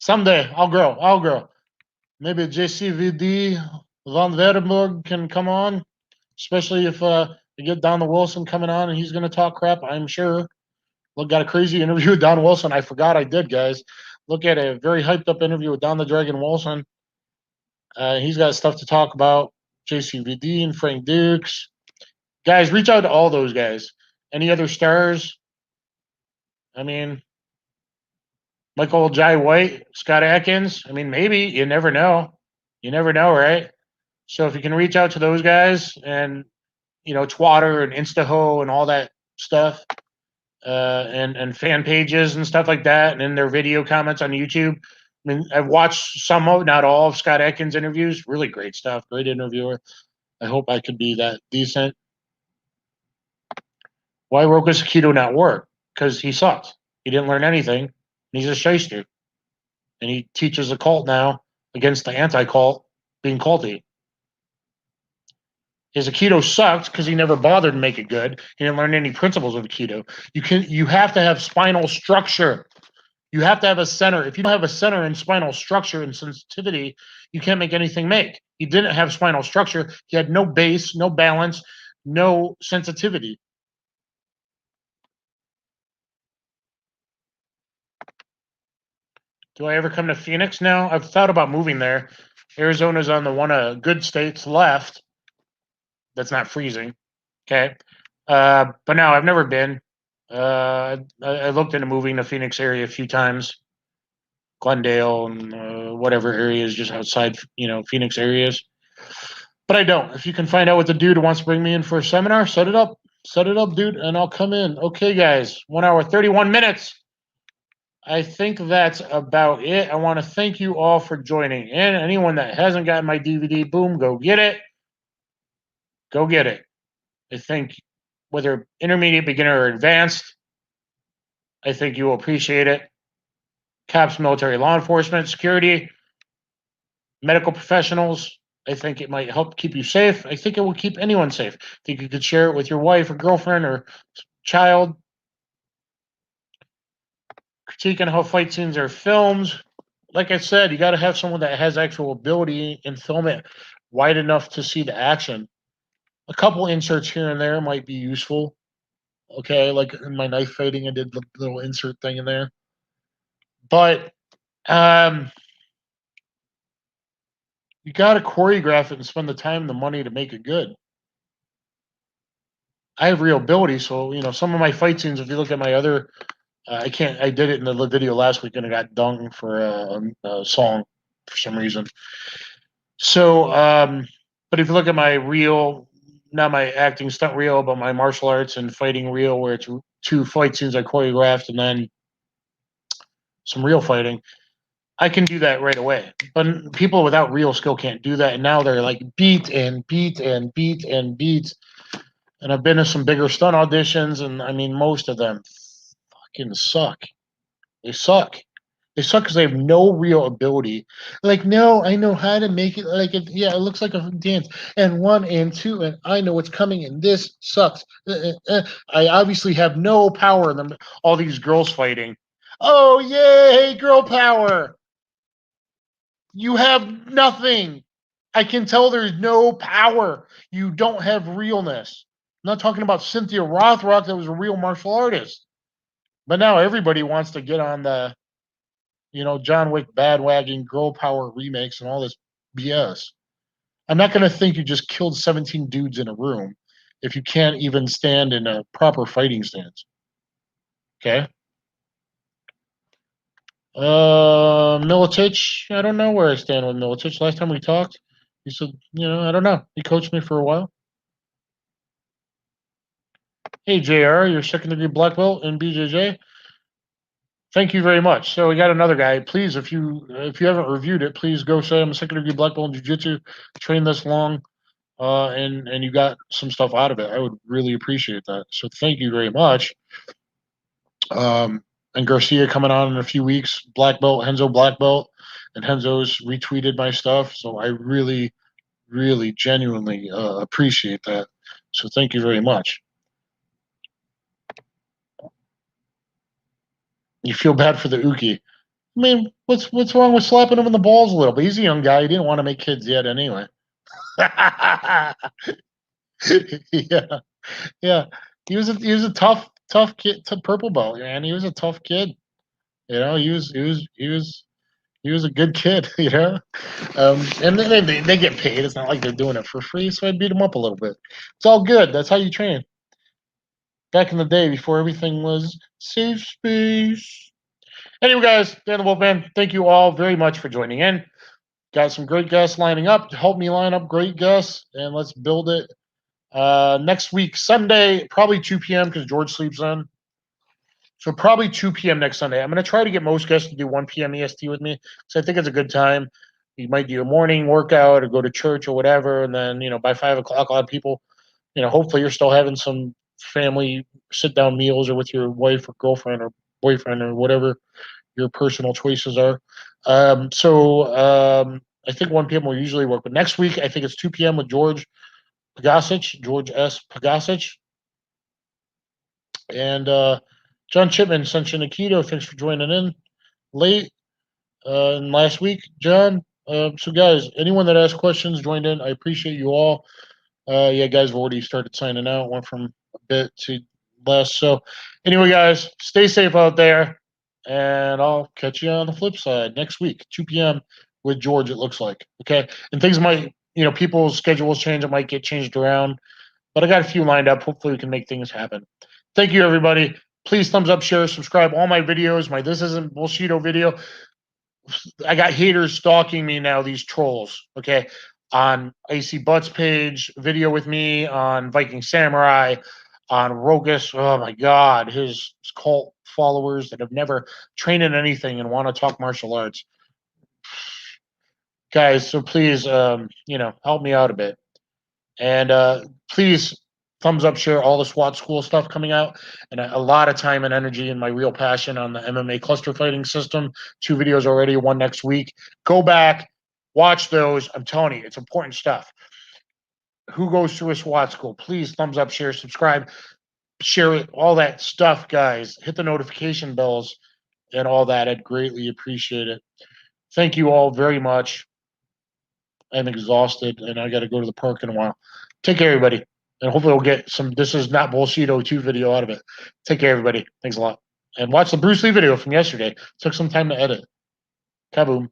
Someday I'll grow. Maybe JCVD Von Verdenberg can come on, especially if we get Don the Wilson coming on and he's going to talk crap, I'm sure. Look, got a crazy interview with Don Wilson. I forgot I did, guys. Look at a very hyped up interview with Don the Dragon Wilson. He's got stuff to talk about. JCVD and Frank Dukes. Guys, reach out to all those guys. Any other stars? I mean, Michael Jai White, Scott Atkins. I mean, maybe. You never know. You never know, right? So if you can reach out to those guys and, Twitter and Instaho and all that stuff, and fan pages and stuff like that, and in their video comments on YouTube. I mean, I've watched some of, not all of Scott Atkins' interviews. Really great stuff. Great interviewer. I hope I could be that decent. Why Rokas Aikido not work? Because he sucked. He didn't learn anything. He's a shyster. and he teaches a cult now against the anti-cult being culty. His Aikido sucked because he never bothered to make it good. He didn't learn any principles of Aikido. You have to have spinal structure. You have to have a center. If you don't have a center in spinal structure and sensitivity, you can't make anything make. He didn't have spinal structure. He had no base, no balance, no sensitivity. Do I ever come to Phoenix now? I've thought about moving there. Arizona's on the one of good states left that's not freezing. Okay. But no, I've never been. I looked into moving to Phoenix area a few times. Glendale and whatever areas just outside, Phoenix areas. But I don't. If you can find out what the dude who wants to bring me in for a seminar, set it up. Set it up, dude, and I'll come in. Okay, guys. 1 hour, 31 minutes. I think that's about it. I want to thank you all for joining in. Anyone that hasn't gotten my DVD, boom, go get it. Go get it. I think whether intermediate, beginner, or advanced, I think you will appreciate it. Cops, military, law enforcement, security, medical professionals. I think it might help keep you safe. I think it will keep anyone safe. I think you could share it with your wife or girlfriend or child. Critiquing how fight scenes are filmed. Like I said, you got to have someone that has actual ability and film it wide enough to see the action. A couple inserts here and there might be useful. Okay, like in my knife fighting, I did the little insert thing in there. But you got to choreograph it and spend the time and the money to make it good. I have real ability, so some of my fight scenes. If you look at my other, I did it in the video last week, and I got dung for a song for some reason. So, but if you look at my reel, not my acting stunt reel, but my martial arts and fighting reel, where it's 2 fight scenes I choreographed and then some real fighting, I can do that right away. But people without real skill can't do that. And now they're like beat and beat and beat and beat. And I've been to some bigger stunt auditions, and I mean, most of them fucking suck. They suck. They suck because they have no real ability. Like, no, I know how to make it. Like, it looks like a dance. And 1 and 2, and I know what's coming, and this sucks. I obviously have no power in them. All these girls fighting. Oh, yay, girl power. You have nothing. I can tell there's no power. You don't have realness. I'm not talking about Cynthia Rothrock, that was a real martial artist. But now everybody wants to get on the, John Wick badwagging girl power remakes and all this BS. I'm not going to think you just killed 17 dudes in a room if you can't even stand in a proper fighting stance. Okay? Militich, I don't know where I stand with Militich. Last time we talked, he said, I don't know. He coached me for a while. Hey, JR, you're second-degree black belt in BJJ. Thank you very much. So we got another guy. Please, if you haven't reviewed it, please go say I'm a second-degree black belt in jiu-jitsu, trained this long, and you got some stuff out of it. I would really appreciate that. So thank you very much. And Garcia coming on in a few weeks, black belt, Henzo black belt, and Henzo's retweeted my stuff. So I really, really genuinely appreciate that. So thank you very much. You feel bad for the Uki. I mean, what's wrong with slapping him in the balls a little bit? He's a young guy. He didn't want to make kids yet anyway. Yeah. He was a tough kid, to purple belt, man. He was a tough kid. He was a good kid, and they get paid. It's not like they're doing it for free, so I beat him up a little bit. It's all good. That's how you train. Back in the day, before everything was safe space. Anyway, guys, Dan the Wolfman, thank you all very much for joining in. Got some great guests lining up. Help me line up great guests, and let's build it. Next week, Sunday, probably 2 p.m. because George sleeps in. So probably 2 p.m. next Sunday. I'm going to try to get most guests to do 1 p.m. EST with me, so I think it's a good time. You might do a morning workout or go to church or whatever, and then by 5 o'clock, a lot of people, hopefully you're still having some family sit-down meals or with your wife or girlfriend or boyfriend or whatever your personal choices are. I think 1 p.m. will usually work, but next week I think it's 2 p.m. with George S. Pagasic. And John Chipman sent you an AIKIDO. Thanks for joining in late and last week, John. So, guys, anyone that asked questions joined in. I appreciate you all. Yeah, guys have already started signing out. Went from a bit to less. So, anyway, guys, stay safe out there. And I'll catch you on the flip side next week, 2 p.m. with George, it looks like. Okay. And things might, people's schedules change. It might get changed around. But I got a few lined up. Hopefully, we can make things happen. Thank you, everybody. Please thumbs up, share, subscribe. All my videos, my This Isn't Bullshito video. I got haters stalking me now, these trolls, okay? On AC Butts page, video with me, on Viking Samurai, on Rogus. Oh, my God. His cult followers that have never trained in anything and want to talk martial arts. Guys, so please, help me out a bit. And please thumbs up, share all the SWAT school stuff coming out, and a lot of time and energy and my real passion on the MMA cluster fighting system. 2 videos already, 1 next week. Go back, watch those. I'm telling you, it's important stuff. Who goes through a SWAT school? Please thumbs up, share, subscribe, share it, all that stuff, guys. Hit the notification bells and all that. I'd greatly appreciate it. Thank you all very much. I'm exhausted, and I got to go to the park in a while. Take care, everybody. And hopefully we'll get some This Is Not Bullshito 2 video out of it. Take care, everybody. Thanks a lot. And watch the Bruce Lee video from yesterday. Took some time to edit. Kaboom.